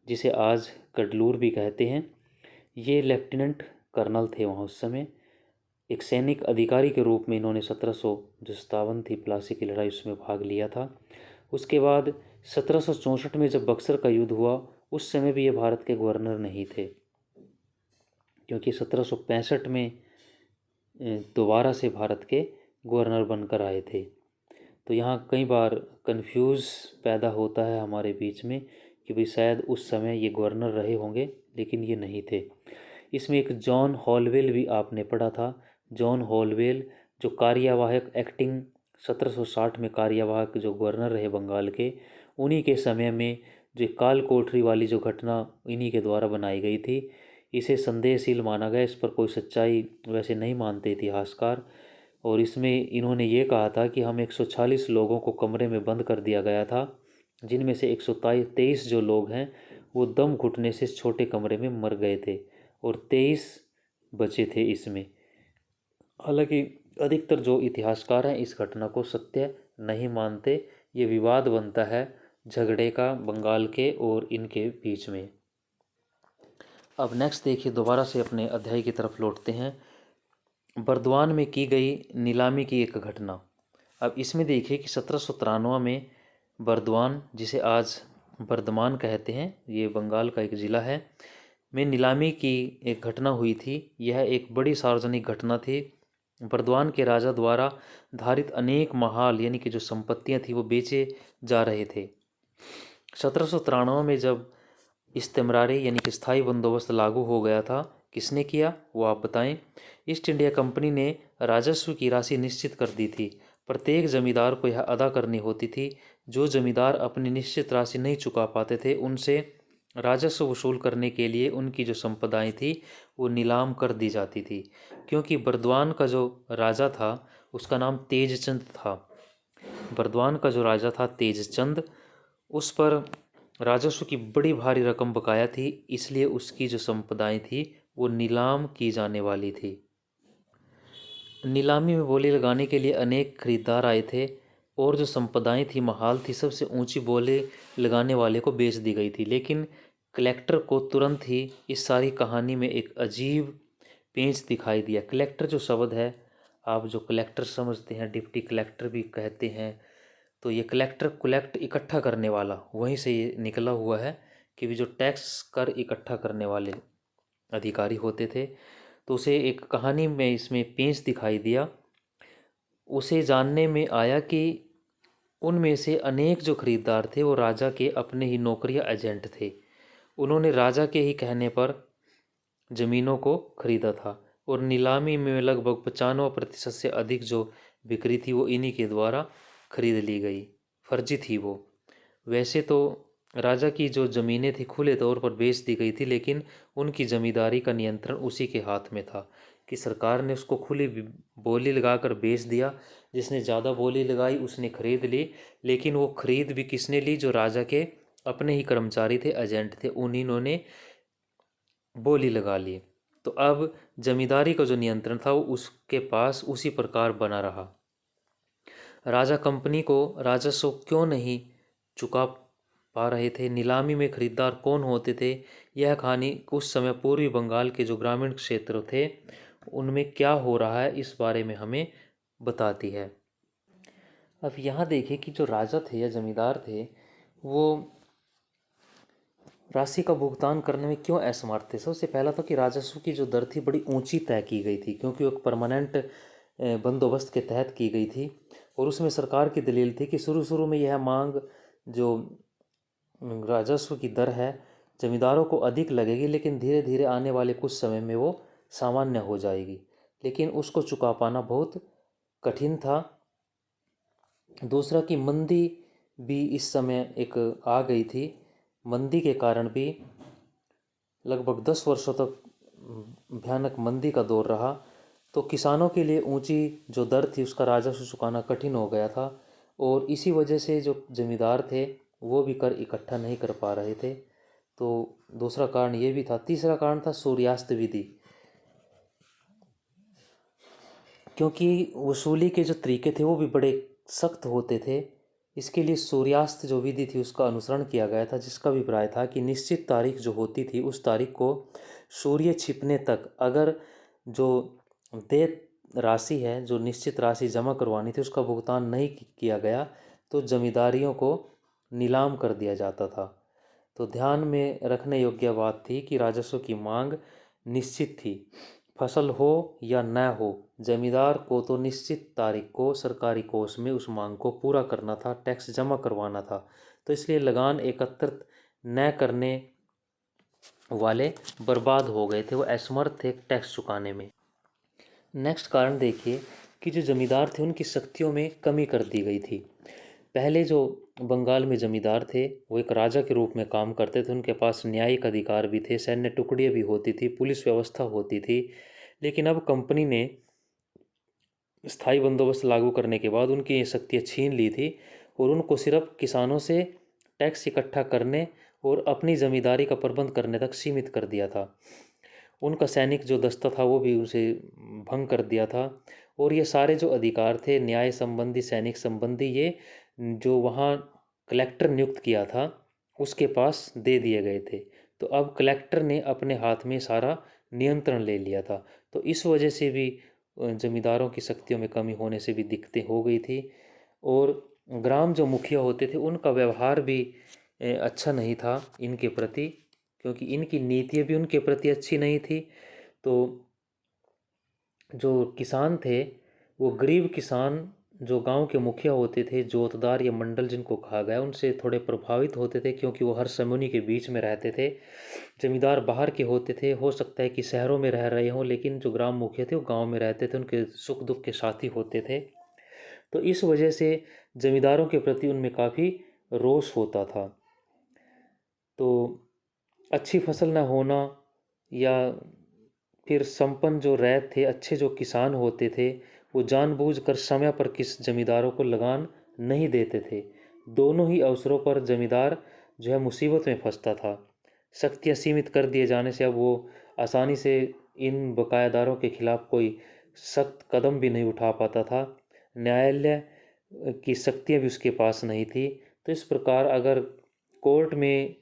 S1: जिसे आज कडलूर भी कहते हैं। ये लेफ्टिनेंट कर्नल थे वहाँ उस समय। एक सैनिक अधिकारी के रूप में इन्होंने 1757 थी प्लासी की लड़ाई, उसमें भाग लिया था। उसके बाद 1764 में जब बक्सर का युद्ध हुआ, उस समय भी ये भारत के गवर्नर नहीं थे, क्योंकि 1765 में दोबारा से भारत के गवर्नर बनकर आए थे। तो यहाँ कई बार कंफ्यूज पैदा होता है हमारे बीच में कि भाई शायद उस समय ये गवर्नर रहे होंगे, लेकिन ये नहीं थे। इसमें एक जॉन हॉलवेल भी आपने पढ़ा था। जॉन हॉलवेल जो कार्यवाहक एक्टिंग 1760 में कार्यवाहक जो गवर्नर रहे बंगाल के, उन्हीं के समय में जो काल कोठरी वाली जो घटना इन्हीं के द्वारा बनाई गई थी। इसे संदेहशील माना गया, इस पर कोई सच्चाई वैसे नहीं मानते इतिहासकार। और इसमें इन्होंने ये कहा था कि हम 140 लोगों को कमरे में बंद कर दिया गया था, जिनमें से 123 जो लोग हैं वो दम घुटने से इस छोटे कमरे में मर गए थे और 23 बचे थे इसमें। हालांकि अधिकतर जो इतिहासकार हैं इस घटना को सत्य नहीं मानते। ये विवाद बनता है झगड़े का बंगाल के और इनके बीच में। अब नेक्स्ट देखिए, दोबारा से अपने अध्याय की तरफ लौटते हैं। बर्दवान में की गई नीलामी की एक घटना। अब इसमें देखिए कि 1793 में बर्दवान, जिसे आज बर्धमान कहते हैं, ये बंगाल का एक ज़िला है, में नीलामी की एक घटना हुई थी। यह एक बड़ी सार्वजनिक घटना थी। बर्दवान के राजा द्वारा धारित अनेक महाल यानी कि जो संपत्तियां थी वो बेचे जा रहे थे। 1793 में जब इस्तेमरारी यानी कि स्थायी बंदोबस्त लागू हो गया था, किसने किया वो आप बताएं। ईस्ट इंडिया कंपनी ने राजस्व की राशि निश्चित कर दी थी। प्रत्येक जमींदार को यह अदा करनी होती थी। जो जमींदार अपनी निश्चित राशि नहीं चुका पाते थे, उनसे राजस्व वसूल करने के लिए उनकी जो संपदाएं थी वो नीलाम कर दी जाती थी। क्योंकि बर्दवान का जो राजा था उसका नाम तेजचंद था। बर्दवान का जो राजा था तेजचंद, उस पर राजस्व की बड़ी भारी रकम बकाया थी, इसलिए उसकी जो संपदाएं थी वो नीलाम की जाने वाली थी। नीलामी में बोली लगाने के लिए अनेक खरीदार आए थे और जो संपदाएं थी, महाल थी, सबसे ऊंची बोली लगाने वाले को बेच दी गई थी। लेकिन कलेक्टर को तुरंत ही इस सारी कहानी में एक अजीब पेंच दिखाई दिया। कलेक्टर जो शब्द है, आप जो कलेक्टर समझते हैं, डिप्टी कलेक्टर भी कहते हैं, तो ये कलेक्टर कलेक्ट इकट्ठा करने वाला, वहीं से ये निकला हुआ है कि भी जो टैक्स कर इकट्ठा करने वाले अधिकारी होते थे। तो उसे एक कहानी में इसमें पेंच दिखाई दिया। उसे जानने में आया कि उनमें से अनेक जो खरीदार थे वो राजा के अपने ही नौकर या एजेंट थे। उन्होंने राजा के ही कहने पर ज़मीनों को खरीदा था और नीलामी में लगभग 95% से अधिक जो बिक्री थी वो इन्हीं के द्वारा खरीद ली गई। फर्जी थी वो। वैसे तो राजा की जो ज़मीनें थी खुले तौर पर बेच दी गई थी, लेकिन उनकी ज़मींदारी का नियंत्रण उसी के हाथ में था कि सरकार ने उसको खुली बोली लगाकर बेच दिया। जिसने ज़्यादा बोली लगाई उसने खरीद ली, लेकिन वो खरीद भी किसने ली? जो राजा के अपने ही कर्मचारी थे, एजेंट थे, उन्हीं ने बोली लगा ली। तो अब जमींदारी का जो नियंत्रण था वो उसके पास उसी प्रकार बना रहा। राजा कंपनी को राजस्व क्यों नहीं चुका पा रहे थे? नीलामी में खरीदार कौन होते थे? यह कहानी उस समय पूर्वी बंगाल के जो ग्रामीण क्षेत्र थे उनमें क्या हो रहा है इस बारे में हमें बताती है। अब यहाँ देखिए कि जो राजा थे या जमींदार थे वो राशि का भुगतान करने में क्यों असमर्थ थे। सबसे पहला तो कि राजस्व की जो दर थी बड़ी ऊंची तय की गई थी, क्योंकि वो एक परमानेंट बंदोबस्त के तहत की गई थी। और उसमें सरकार की दलील थी कि शुरू शुरू में यह मांग जो राजस्व की दर है जमींदारों को अधिक लगेगी, लेकिन धीरे धीरे आने वाले कुछ समय में वो सामान्य हो जाएगी। लेकिन उसको चुका पाना बहुत कठिन था। दूसरा कि मंदी भी इस समय एक आ गई थी। मंदी के कारण भी लगभग 10 वर्षों तक भयानक मंदी का दौर रहा। तो किसानों के लिए ऊंची जो दर थी उसका राजस्व चुकाना कठिन हो गया था, और इसी वजह से जो जमींदार थे वो भी कर इकट्ठा नहीं कर पा रहे थे। तो दूसरा कारण ये भी था। तीसरा कारण था सूर्यास्त विधि, क्योंकि वसूली के जो तरीके थे वो भी बड़े सख्त होते थे। इसके लिए सूर्यास्त जो विधि थी उसका अनुसरण किया गया था, जिसका अभिप्राय था कि निश्चित तारीख जो होती थी उस तारीख को सूर्य छिपने तक अगर जो देय राशि है, जो निश्चित राशि जमा करवानी थी, उसका भुगतान नहीं किया गया तो जमींदारियों को नीलाम कर दिया जाता था। तो ध्यान में रखने योग्य बात थी कि राजस्व की मांग निश्चित थी। फसल हो या न हो, जमींदार को तो निश्चित तारीख को सरकारी कोष में उस मांग को पूरा करना था, टैक्स जमा करवाना था। तो इसलिए लगान एकत्रित न करने वाले बर्बाद हो गए थे, वो असमर्थ थे टैक्स चुकाने में। नेक्स्ट कारण देखिए कि जो जमींदार थे उनकी शक्तियों में कमी कर दी गई थी। पहले जो बंगाल में जमींदार थे वो एक राजा के रूप में काम करते थे, उनके पास न्यायिक अधिकार भी थे, सैन्य टुकड़ियाँ भी होती थी, पुलिस व्यवस्था होती थी। लेकिन अब कंपनी ने स्थायी बंदोबस्त लागू करने के बाद उनकी ये शक्तियाँ छीन ली थी और उनको सिर्फ किसानों से टैक्स इकट्ठा करने और अपनी ज़मींदारी का प्रबंध करने तक सीमित कर दिया था। उनका सैनिक जो दस्ता था वो भी उसे भंग कर दिया था। और ये सारे जो अधिकार थे न्याय संबंधी, सैनिक संबंधी, ये जो वहाँ कलेक्टर नियुक्त किया था उसके पास दे दिए गए थे। तो अब कलेक्टर ने अपने हाथ में सारा नियंत्रण ले लिया था। तो इस वजह से भी जमींदारों की शक्तियों में कमी होने से भी दिक्कतें हो गई थी। और ग्राम जो मुखिया होते थे उनका व्यवहार भी अच्छा नहीं था इनके प्रति, क्योंकि इनकी नीतियाँ भी उनके प्रति अच्छी नहीं थी। तो जो किसान थे वो गरीब किसान, जो गांव के मुखिया होते थे, जोतदार या मंडल जिनको कहा गया, उनसे थोड़े प्रभावित होते थे, क्योंकि वो हर समय उन्हीं के बीच में रहते थे। जमींदार बाहर के होते थे, हो सकता है कि शहरों में रह रहे हों, लेकिन जो ग्राम मुखिया थे वो गांव में रहते थे, उनके सुख दुख के साथी होते थे। तो इस वजह से जमींदारों के प्रति उनमें काफ़ी रोष होता था। तो अच्छी फसल न होना या फिर संपन्न जो रैत थे, अच्छे जो किसान होते थे, वो जानबूझकर समय पर किस जमींदारों को लगान नहीं देते थे। दोनों ही अवसरों पर जमींदार जो है मुसीबत में फंसता था। शक्तियाँ सीमित कर दिए जाने से अब वो आसानी से इन बकायादारों के खिलाफ कोई सख्त कदम भी नहीं उठा पाता था। न्यायालय की शक्तियाँ भी उसके पास नहीं थी। तो इस प्रकार अगर कोर्ट में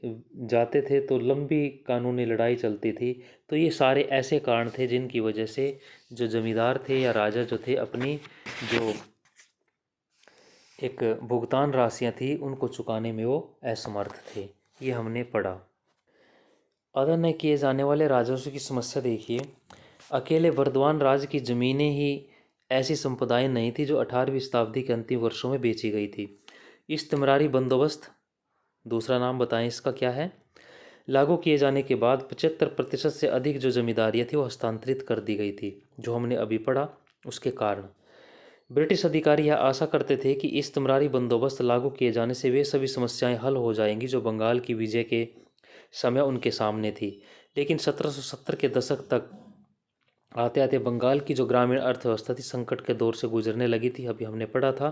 S1: जाते थे तो लंबी कानूनी लड़ाई चलती थी। तो ये सारे ऐसे कारण थे जिनकी वजह से जो जमींदार थे या राजा जो थे अपनी जो एक भुगतान राशियाँ थी उनको चुकाने में वो असमर्थ थे। ये हमने पढ़ा। अदा न किए जाने वाले राजस्व की समस्या देखिए। अकेले बर्दवान राज्य की ज़मीनें ही ऐसी संपदाएं नहीं थी जो 18वीं शताब्दी के अंतिम वर्षों में बेची गई थी। इस्तिमरारी बंदोबस्त दूसरा नाम बताएं इसका क्या है, लागू किए जाने के बाद 75% से अधिक जो जमींदारियाँ थी वो हस्तांतरित कर दी गई थी, जो हमने अभी पढ़ा। उसके कारण ब्रिटिश अधिकारी यह आशा करते थे कि इस्तिमरारी बंदोबस्त लागू किए जाने से वे सभी समस्याएं हल हो जाएंगी जो बंगाल की विजय के समय उनके सामने थी। लेकिन 1770 के दशक तक आते आते बंगाल की जो ग्रामीण अर्थव्यवस्था थी संकट के दौर से गुजरने लगी थी। अभी हमने पढ़ा था,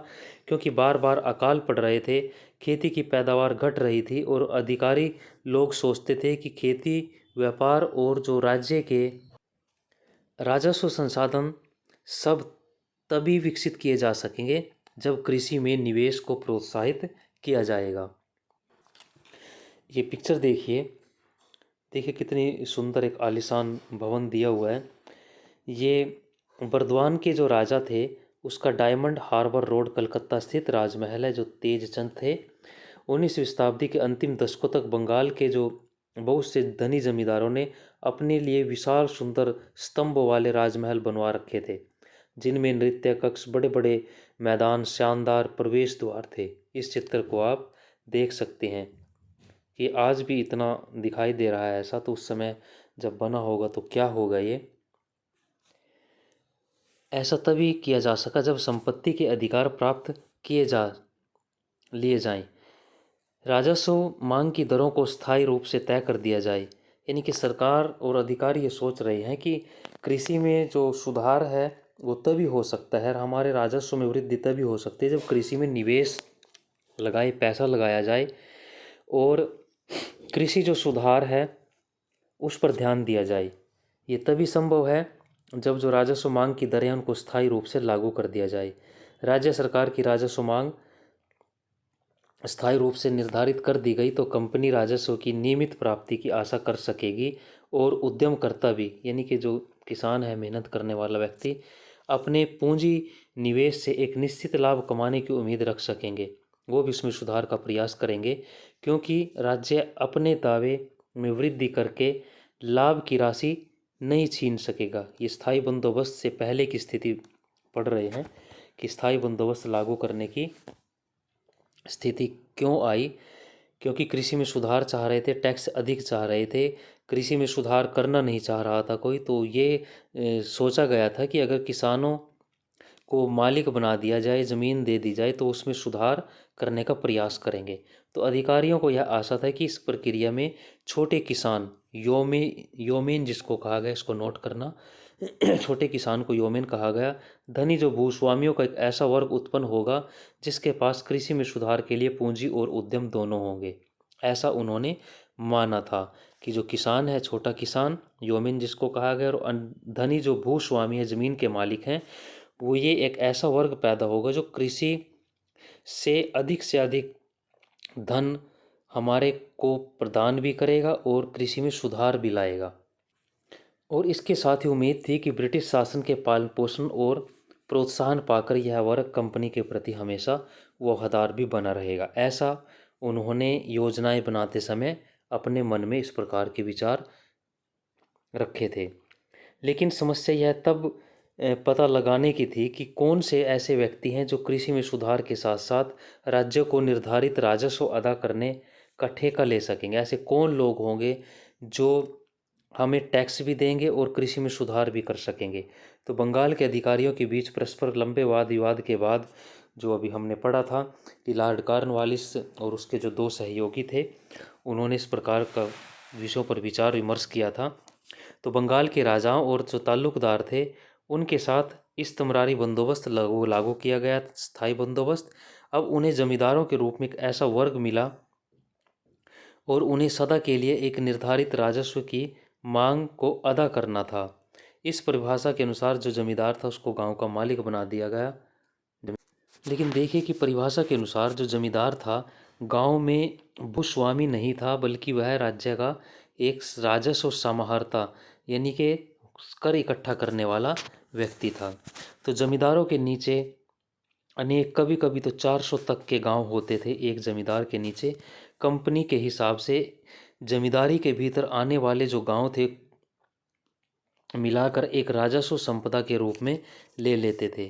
S1: क्योंकि बार बार अकाल पड़ रहे थे, खेती की पैदावार घट रही थी और अधिकारी लोग सोचते थे कि खेती, व्यापार और जो राज्य के राजस्व संसाधन सब तभी विकसित किए जा सकेंगे जब कृषि में निवेश को प्रोत्साहित किया जाएगा। ये पिक्चर देखिए, देखिए कितनी सुंदर एक आलीशान भवन दिया हुआ है। ये बर्दवान के जो राजा थे उसका डायमंड हार्बर रोड कलकत्ता स्थित राजमहल है, जो तेजचंद थे। 19वीं शताब्दी के अंतिम दशकों तक बंगाल के जो बहुत से धनी जमींदारों ने अपने लिए विशाल सुंदर स्तंभ वाले राजमहल बनवा रखे थे, जिनमें नृत्य कक्ष, बड़े बड़े मैदान, शानदार प्रवेश द्वार थे। इस चित्र को आप देख सकते हैं कि आज भी इतना दिखाई दे रहा है ऐसा, तो उस समय जब बना होगा तो क्या होगा। ये ऐसा तभी किया जा सका जब संपत्ति के अधिकार प्राप्त किए जा लिए जाएं, राजस्व मांग की दरों को स्थायी रूप से तय कर दिया जाए। यानी कि सरकार और अधिकारी ये सोच रहे हैं कि कृषि में जो सुधार है वो तभी हो सकता है, हमारे राजस्व में वृद्धि तभी हो सकती है जब कृषि में निवेश लगाए, पैसा लगाया जाए और कृषि जो सुधार है उस पर ध्यान दिया जाए। ये तभी संभव है जब जो राजस्व मांग की दरें उनको स्थायी रूप से लागू कर दिया जाए। राज्य सरकार की राजस्व मांग स्थायी रूप से निर्धारित कर दी गई तो कंपनी राजस्व की नियमित प्राप्ति की आशा कर सकेगी और उद्यमकर्ता भी, यानी कि जो किसान है, मेहनत करने वाला व्यक्ति, अपने पूंजी निवेश से एक निश्चित लाभ कमाने की उम्मीद रख सकेंगे। वो भी इसमें सुधार का प्रयास करेंगे, क्योंकि राज्य अपने दावे में वृद्धि करके लाभ की राशि नहीं छीन सकेगा। ये स्थायी बंदोबस्त से पहले की स्थिति पढ़ रहे हैं कि स्थायी बंदोबस्त लागू करने की स्थिति क्यों आई। क्योंकि कृषि में सुधार चाह रहे थे, टैक्स अधिक चाह रहे थे, कृषि में सुधार करना नहीं चाह रहा था कोई। तो ये सोचा गया था कि अगर किसानों को मालिक बना दिया जाए, ज़मीन दे दी जाए, तो उसमें सुधार करने का प्रयास करेंगे। तो अधिकारियों को यह आशा था कि इस प्रक्रिया में छोटे किसान, योमेन जिसको कहा गया, इसको नोट करना, छोटे किसान को योमेन कहा गया, धनी जो भूस्वामियों का एक ऐसा वर्ग उत्पन्न होगा जिसके पास कृषि में सुधार के लिए पूंजी और उद्यम दोनों होंगे। ऐसा उन्होंने माना था कि जो किसान है, छोटा किसान, योमेन जिसको कहा गया, और धनी जो भूस्वामी है, ज़मीन के मालिक हैं, वो ये एक ऐसा वर्ग पैदा होगा जो कृषि से अधिक धन हमारे को प्रदान भी करेगा और कृषि में सुधार भी लाएगा। और इसके साथ ही उम्मीद थी कि ब्रिटिश शासन के पालन पोषण और प्रोत्साहन पाकर यह वर्ग कंपनी के प्रति हमेशा वफादार भी बना रहेगा। ऐसा उन्होंने योजनाएं बनाते समय अपने मन में इस प्रकार के विचार रखे थे। लेकिन समस्या यह तब पता लगाने की थी कि कौन से ऐसे व्यक्ति हैं जो कृषि में सुधार के साथ साथ राज्य को निर्धारित राजस्व अदा करने का ठेका ले सकेंगे। ऐसे कौन लोग होंगे जो हमें टैक्स भी देंगे और कृषि में सुधार भी कर सकेंगे। तो बंगाल के अधिकारियों के बीच परस्पर लंबे वाद विवाद के बाद, जो अभी हमने पढ़ा था कि लॉर्ड कॉर्नवालिस और उसके जो दो सहयोगी थे, उन्होंने इस प्रकार का विषयों पर विचार विमर्श किया था। तो बंगाल के राजाओं और जो ताल्लुकदार थे, उनके साथ इस्तमरारी बंदोबस्त लागू किया गया, स्थायी बंदोबस्त। अब उन्हें जमींदारों के रूप में एक ऐसा वर्ग मिला और उन्हें सदा के लिए एक निर्धारित राजस्व की मांग को अदा करना था। इस परिभाषा के अनुसार जो जमींदार था उसको गांव का मालिक बना दिया गया। लेकिन देखिए कि परिभाषा के अनुसार जो जमींदार था गांव में भूस्वामी नहीं था, बल्कि वह राज्य का एक राजस्व समाहर्ता, यानी कि कर इकट्ठा करने वाला व्यक्ति था। तो जमींदारों के नीचे अनेक, कभी कभी तो 400 तक के गांव होते थे एक जमींदार के नीचे। कंपनी के हिसाब से जमींदारी के भीतर आने वाले जो गांव थे मिलाकर एक राजस्व संपदा के रूप में ले लेते थे।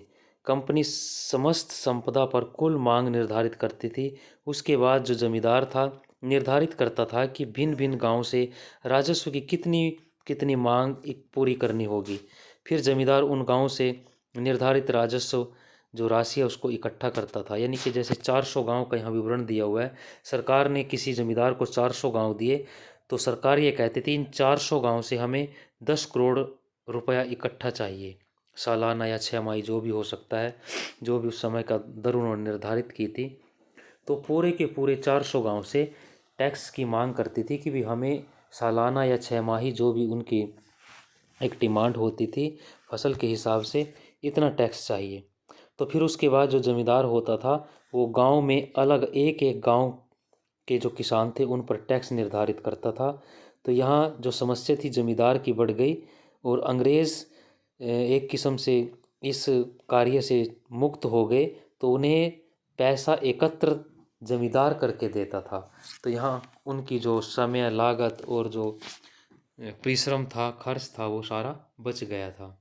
S1: कंपनी समस्त संपदा पर कुल मांग निर्धारित करती थी। उसके बाद जो जमींदार था निर्धारित करता था कि भिन्न भिन्न गांव से राजस्व की कितनी कितनी मांग पूरी करनी होगी। फिर जमींदार उन गांव से निर्धारित राजस्व जो राशि है उसको इकट्ठा करता था। यानी कि जैसे 400 गांव का यहाँ विवरण दिया हुआ है, सरकार ने किसी जमींदार को 400 गांव दिए, तो सरकार ये कहती थी इन 400 गांव से हमें 10 करोड़ रुपया इकट्ठा चाहिए, सालाना या छमाही जो भी हो सकता है, जो भी उस समय का दर उन्होंने निर्धारित की थी। तो पूरे के पूरे 400 गांव से टैक्स की मांग करती थी कि भी हमें सालाना या छमाही जो भी उनकी एक डिमांड होती थी फसल के हिसाब से, इतना टैक्स चाहिए। तो फिर उसके बाद जो जमींदार होता था वो गांव में अलग एक एक गांव के जो किसान थे उन पर टैक्स निर्धारित करता था। तो यहाँ जो समस्या थी जमींदार की बढ़ गई और अंग्रेज़ एक किस्म से इस कार्य से मुक्त हो गए, तो उन्हें पैसा एकत्र जमींदार करके देता था। तो यहाँ उनकी जो समय लागत और जो परिश्रम था, खर्च था, वो सारा बच गया था।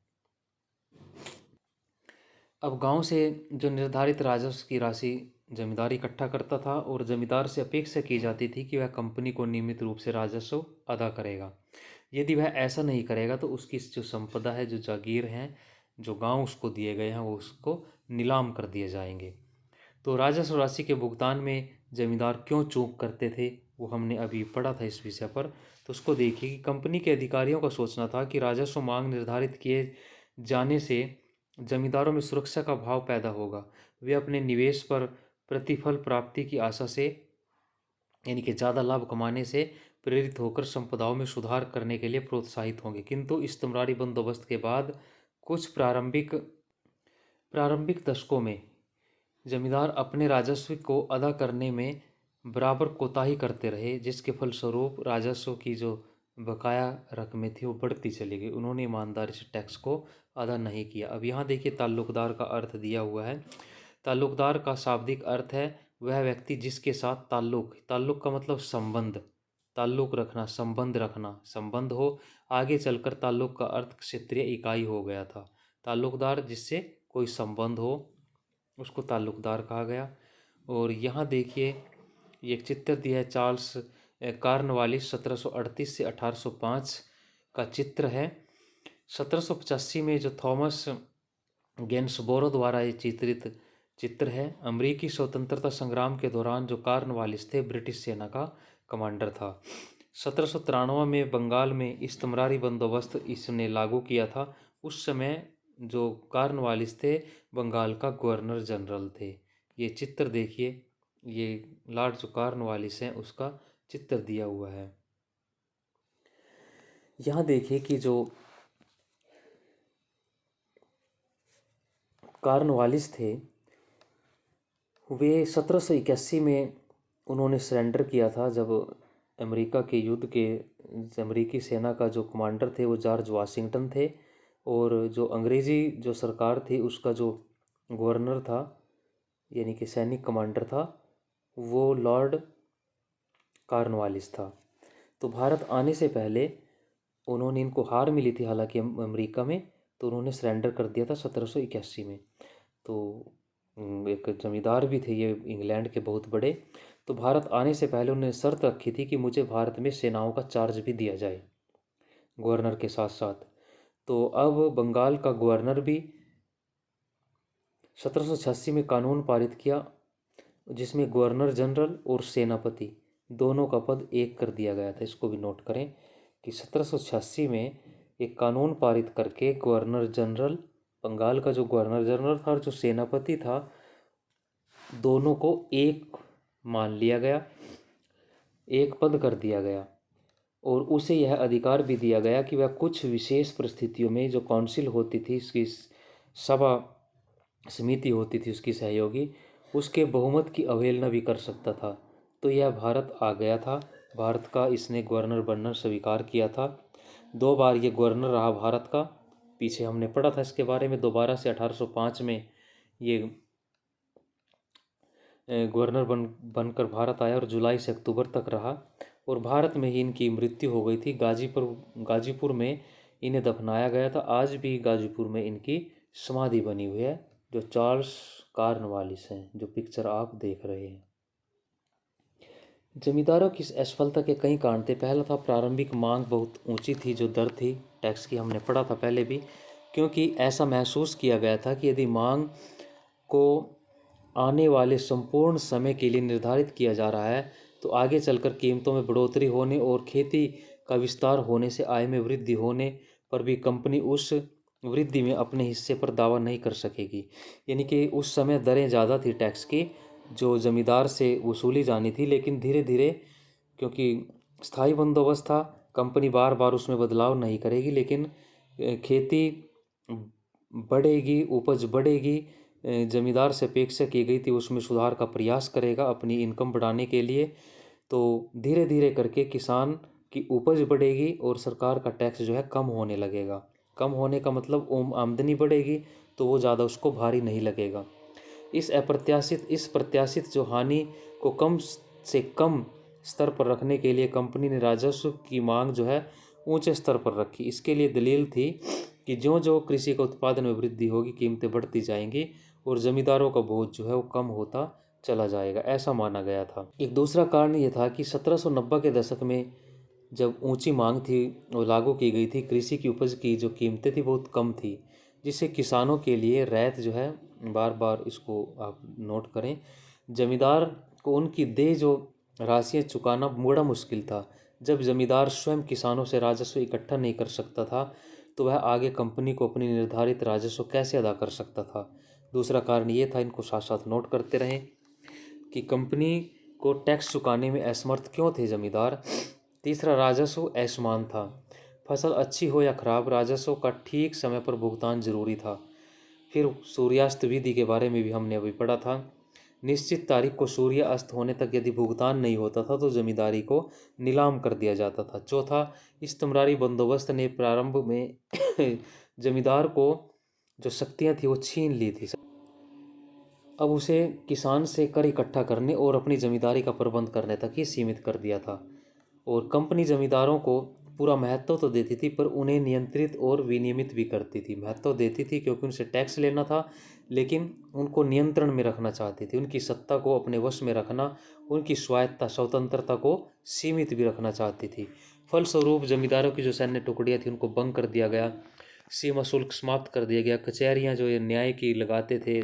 S1: अब गांव से जो निर्धारित राजस्व की राशि जमींदार इकट्ठा करता था और जमींदार से अपेक्षा की जाती थी कि वह कंपनी को नियमित रूप से राजस्व अदा करेगा। यदि वह ऐसा नहीं करेगा तो उसकी जो संपदा है, जो जागीर हैं, जो गांव उसको दिए गए हैं, वो उसको नीलाम कर दिए जाएंगे। तो राजस्व राशि के भुगतान में जमींदार क्यों चूक करते थे, वो हमने अभी पढ़ा था इस विषय पर। तो उसको देखिए कि कंपनी के अधिकारियों का सोचना था कि राजस्व मांग निर्धारित किए जाने से जमींदारों में सुरक्षा का भाव पैदा होगा। वे अपने निवेश पर प्रतिफल प्राप्ति की आशा से, यानी कि ज़्यादा लाभ कमाने से प्रेरित होकर संपदाओं में सुधार करने के लिए प्रोत्साहित होंगे। किंतु इस्तमरारी बंदोबस्त के बाद कुछ प्रारंभिक दशकों में जमींदार अपने राजस्व को अदा करने में बराबर कोताही करते रहे, जिसके फलस्वरूप राजस्व की जो बकाया रकमें थी वो बढ़ती चली गई। उन्होंने ईमानदारी से टैक्स को अदा नहीं किया। अब यहाँ देखिए ताल्लुकदार का अर्थ दिया हुआ है। ताल्लुकदार का शाब्दिक अर्थ है वह व्यक्ति जिसके साथ ताल्लुक का मतलब संबंध, ताल्लुक रखना, संबंध रखना, संबंध हो। आगे चलकर ताल्लुक का अर्थ क्षेत्रीय इकाई हो गया था। ताल्लुकदार जिससे कोई संबंध हो उसको ताल्लुकदार कहा गया। और यहाँ देखिए ये एक चित्र दिया है, चार्ल्स कॉर्नवालिस 1738 से 1805 का चित्र है। 1785 में जो थॉमस गेंसबोरो द्वारा ये चित्रित चित्र है। अमेरिकी स्वतंत्रता संग्राम के दौरान जो कॉर्नवालिस थे ब्रिटिश सेना का कमांडर था। 1793 में बंगाल में इस्तमरारी बंदोबस्त इसने लागू किया था। उस समय जो कॉर्नवालिस थे बंगाल का गवर्नर जनरल थे। ये चित्र देखिए, ये लॉर्ड जो कॉर्नवालिस हैं उसका चित्र दिया हुआ है। यहाँ देखिए कि जो कॉर्नवालिस थे वे 1781 में उन्होंने सरेंडर किया था जब अमेरिका के युद्ध के अमेरिकी सेना का जो कमांडर थे वो जॉर्ज वाशिंगटन थे, और जो अंग्रेज़ी जो सरकार थी उसका जो गवर्नर था यानी कि सैनिक कमांडर था वो लॉर्ड कॉर्नवालिस था। तो भारत आने से पहले उन्होंने, इनको हार मिली थी हालांकि अमेरिका में, तो उन्होंने सरेंडर कर दिया था 1781 में। तो एक जमींदार भी थे ये इंग्लैंड के बहुत बड़े। तो भारत आने से पहले उन्होंने शर्त रखी थी कि मुझे भारत में सेनाओं का चार्ज भी दिया जाए गवर्नर के साथ साथ। तो अब बंगाल का गवर्नर भी 1786 में कानून पारित किया जिसमें गवर्नर जनरल और सेनापति दोनों का पद एक कर दिया गया था। इसको भी नोट करें कि 1786 में एक कानून पारित करके गवर्नर जनरल, बंगाल का जो गवर्नर जनरल था और जो सेनापति था, दोनों को एक मान लिया गया, एक पद कर दिया गया। और उसे यह अधिकार भी दिया गया कि वह कुछ विशेष परिस्थितियों में जो काउंसिल होती थी, इसकी सभा समिति होती थी उसकी सहयोगी, उसके बहुमत की अवहेलना भी कर सकता था। तो यह भारत आ गया था, भारत का इसने गवर्नर बनना स्वीकार किया था। 2 बार ये गवर्नर रहा भारत का। पीछे हमने पढ़ा था इसके बारे में। दोबारा से 1805 में ये गवर्नर बनकर भारत आया और जुलाई से अक्टूबर तक रहा, और भारत में ही इनकी मृत्यु हो गई थी। गाजीपुर में इन्हें दफनाया गया था। आज भी गाजीपुर में इनकी समाधि बनी हुई है, जो चार्ल्स कॉर्नवालिस हैं, जो पिक्चर आप देख रहे हैं। जमींदारों की असफलता के कई कारण थे। पहला था प्रारंभिक मांग बहुत ऊंची थी, जो दर थी टैक्स की, हमने पढ़ा था पहले भी, क्योंकि ऐसा महसूस किया गया था कि यदि मांग को आने वाले संपूर्ण समय के लिए निर्धारित किया जा रहा है तो आगे चलकर कीमतों में बढ़ोतरी होने और खेती का विस्तार होने से आय में वृद्धि होने पर भी कंपनी उस वृद्धि में अपने हिस्से पर दावा नहीं कर सकेगी। यानी कि उस समय दरें ज़्यादा थी टैक्स की जो ज़मींदार से वसूली जानी थी, लेकिन धीरे धीरे क्योंकि स्थायी बंदोबस्त था, कंपनी बार बार उसमें बदलाव नहीं करेगी, लेकिन खेती बढ़ेगी, उपज बढ़ेगी, ज़मींदार से अपेक्षा की गई थी उसमें सुधार का प्रयास करेगा अपनी इनकम बढ़ाने के लिए। तो धीरे धीरे करके किसान की उपज बढ़ेगी और सरकार का टैक्स जो है कम होने लगेगा। कम होने का मतलब आमदनी बढ़ेगी तो वो ज़्यादा उसको भारी नहीं लगेगा। इस प्रत्याशित जो हानि को कम से कम स्तर पर रखने के लिए कंपनी ने राजस्व की मांग जो है ऊंचे स्तर पर रखी। इसके लिए दलील थी कि ज्यों ज्यों कृषि का उत्पादन में वृद्धि होगी कीमतें बढ़ती जाएंगी और ज़मींदारों का बोझ जो है वो कम होता चला जाएगा, ऐसा माना गया था। एक दूसरा कारण ये था कि 1790 के दशक में जब ऊंची मांग थी वो लागू की गई थी, कृषि की उपज की जो कीमतें थी बहुत कम थी, जिससे किसानों के लिए रैयत जो है, बार बार इसको आप नोट करें, जमींदार को उनकी देय जो राशियाँ चुकाना बड़ा मुश्किल था। जब जमींदार स्वयं किसानों से राजस्व इकट्ठा नहीं कर सकता था तो वह आगे कंपनी को अपनी निर्धारित राजस्व कैसे अदा कर सकता था। दूसरा कारण ये था, इनको साथ साथ नोट करते रहें, कि कंपनी को टैक्स चुकाने में असमर्थ क्यों थे जमींदार। तीसरा, राजस्व असमान था। फसल अच्छी हो या खराब, राजस्व का ठीक समय पर भुगतान जरूरी था। फिर सूर्यास्त विधि के बारे में भी हमने अभी पढ़ा था। निश्चित तारीख को सूर्य अस्त होने तक यदि भुगतान नहीं होता था तो जमींदारी को नीलाम कर दिया जाता था। चौथा, इस्तेमरारी बंदोबस्त ने प्रारंभ में जमींदार को जो शक्तियां थी वो छीन ली थी। अब उसे किसान से कर इकट्ठा करने और अपनी जमींदारी का प्रबंध करने तक ही सीमित कर दिया था। और कंपनी जमींदारों को पूरा महत्व तो देती थी, पर उन्हें नियंत्रित और विनियमित भी करती थी। महत्व देती थी क्योंकि उनसे टैक्स लेना था, लेकिन उनको नियंत्रण में रखना चाहती थी। उनकी सत्ता को अपने वश में रखना, उनकी स्वायत्ता स्वतंत्रता को सीमित भी रखना चाहती थी। फलस्वरूप जमींदारों की जो सैन्य टुकड़ियाँ थी उनको भंग कर दिया गया, सीमा शुल्क समाप्त कर दिया गया, कचहरियाँ जो ये न्याय की लगाते थे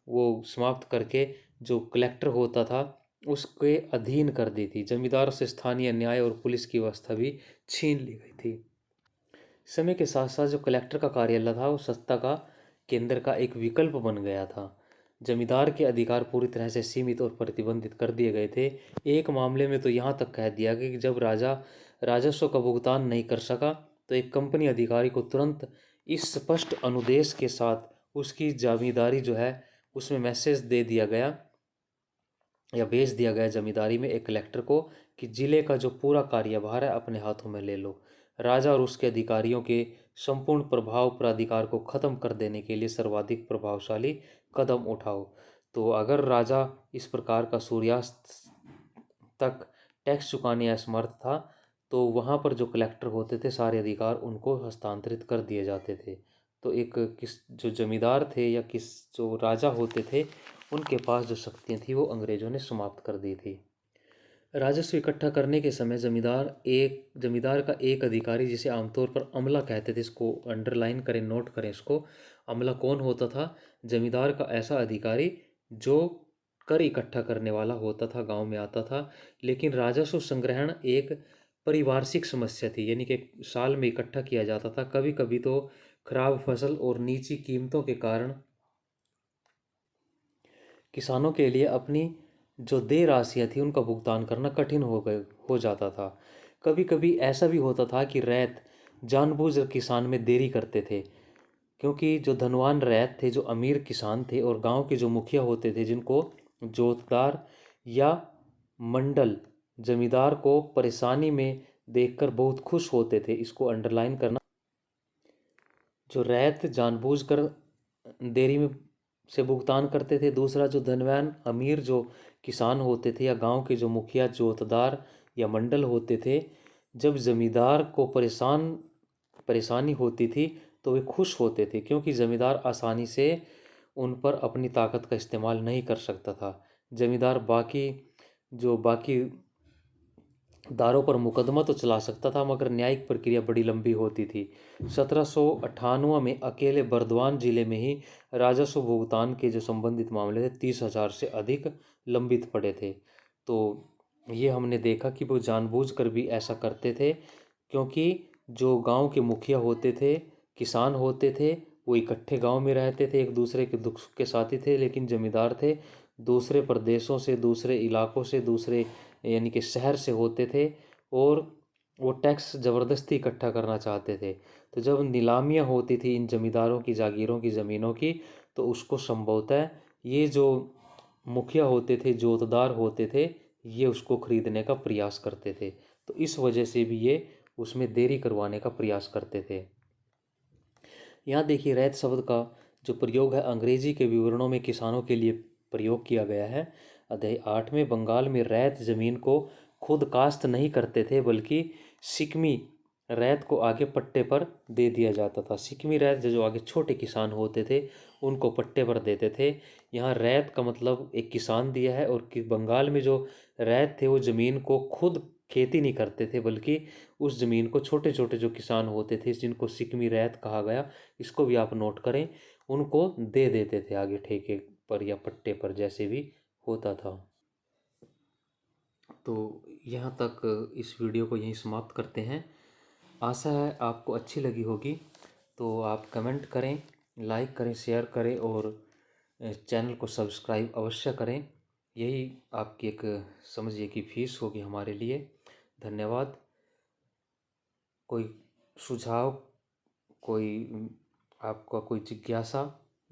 S1: वो समाप्त करके जो कलेक्टर होता था उसके अधीन कर दी थी। जमींदार से स्थानीय न्याय और पुलिस की व्यवस्था भी छीन ली गई थी। समय के साथ साथ जो कलेक्टर का कार्यालय था वो सत्ता का केंद्र का एक विकल्प बन गया था। जमींदार के अधिकार पूरी तरह से सीमित और प्रतिबंधित कर दिए गए थे। एक मामले में तो यहाँ तक कह दिया गया कि जब राजा राजस्व का भुगतान नहीं कर सका तो एक कंपनी अधिकारी को तुरंत इस स्पष्ट अनुदेश के साथ उसकी जमींदारी जो है उसमें मैसेज दे दिया गया या भेज दिया गया जमींदारी में एक कलेक्टर को कि जिले का जो पूरा कार्यभार है अपने हाथों में ले लो। राजा और उसके अधिकारियों के संपूर्ण प्रभाव प्राधिकार को खत्म कर देने के लिए सर्वाधिक प्रभावशाली कदम उठाओ। तो अगर राजा इस प्रकार का सूर्यास्त तक टैक्स चुकाने असमर्थ था तो वहाँ पर जो कलेक्टर होते थे सारे अधिकार उनको हस्तांतरित कर दिए जाते थे। तो एक किस जो जमींदार थे या किस जो राजा होते थे उनके पास जो शक्तियाँ थी वो अंग्रेजों ने समाप्त कर दी थी। राजस्व इकट्ठा करने के समय जमींदार का एक अधिकारी जिसे आमतौर पर अमला कहते थे, इसको अंडरलाइन करें, नोट करें इसको। अमला कौन होता था? जमींदार का ऐसा अधिकारी जो कर इकट्ठा करने वाला होता था, गांव में आता था। लेकिन राजस्व संग्रहण एक परिवार्षिक समस्या थी, यानी कि साल में इकट्ठा किया जाता था। कभी कभी तो खराब फसल और नीची कीमतों के कारण किसानों के लिए अपनी जो देय राशियाँ थी उनका भुगतान करना कठिन हो जाता था। कभी कभी ऐसा भी होता था कि रैत जानबूझकर किसान में देरी करते थे, क्योंकि जो धनवान रैत थे, जो अमीर किसान थे और गांव के जो मुखिया होते थे जिनको जोतदार या मंडल जमींदार को परेशानी में देखकर बहुत खुश होते थे। इसको अंडरलाइन करना। जो रैत जानबूझकर देरी में से भुगतान करते थे। दूसरा, जो धनवान अमीर जो किसान होते थे या गांव के जो मुखिया जोतदार या मंडल होते थे, जब जमींदार को परेशानी होती थी तो वे खुश होते थे, क्योंकि जमींदार आसानी से उन पर अपनी ताकत का इस्तेमाल नहीं कर सकता था। जमींदार बाकी दारों पर मुकदमा तो चला सकता था, मगर न्यायिक प्रक्रिया बड़ी लंबी होती थी। 1798 में अकेले बर्दवान जिले में ही राजस्व भुगतान के जो संबंधित मामले थे 30,000 से अधिक लंबित पड़े थे। तो ये हमने देखा कि वो जानबूझकर भी ऐसा करते थे, क्योंकि जो गांव के मुखिया होते थे, किसान होते थे, वो इकट्ठे गांव में रहते थे, एक दूसरे के दुख के साथी थे। लेकिन जमींदार थे दूसरे प्रदेशों से, दूसरे इलाकों से, दूसरे यानी कि शहर से होते थे, और वो टैक्स ज़बरदस्ती इकट्ठा करना चाहते थे। तो जब नीलामियाँ होती थी इन जमींदारों की जागीरों की, ज़मीनों की, तो उसको संभवतः ये जो मुखिया होते थे, जोतदार होते थे, ये उसको खरीदने का प्रयास करते थे। तो इस वजह से भी ये उसमें देरी करवाने का प्रयास करते थे। यहाँ देखिए, रैत शब्द का जो प्रयोग है अंग्रेजी के विवरणों में किसानों के लिए प्रयोग किया गया है। अध्याय 8 में बंगाल में रैत जमीन को खुद काश्त नहीं करते थे, बल्कि सिकमी रैत को आगे पट्टे पर दे दिया जाता था। सिकमी रैत जो आगे छोटे किसान होते थे उनको पट्टे पर देते थे। यहाँ रैत का मतलब एक किसान दिया है, और कि बंगाल में जो रैत थे वो ज़मीन को खुद खेती नहीं करते थे, बल्कि उस ज़मीन को छोटे छोटे जो किसान होते थे जिनको सिकमी रैत कहा गया, इसको भी आप नोट करें, उनको दे देते थे आगे ठेके पर या पट्टे पर, जैसे भी होता था। तो यहाँ तक इस वीडियो को यहीं समाप्त करते हैं। आशा है आपको अच्छी लगी होगी। तो आप कमेंट करें, लाइक करें, शेयर करें और चैनल को सब्सक्राइब अवश्य करें। यही आपकी एक समझिए कि फीस होगी हमारे लिए। धन्यवाद। कोई सुझाव, कोई आपका कोई जिज्ञासा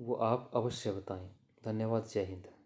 S1: वो आप अवश्य बताएं। धन्यवाद। जय हिंद।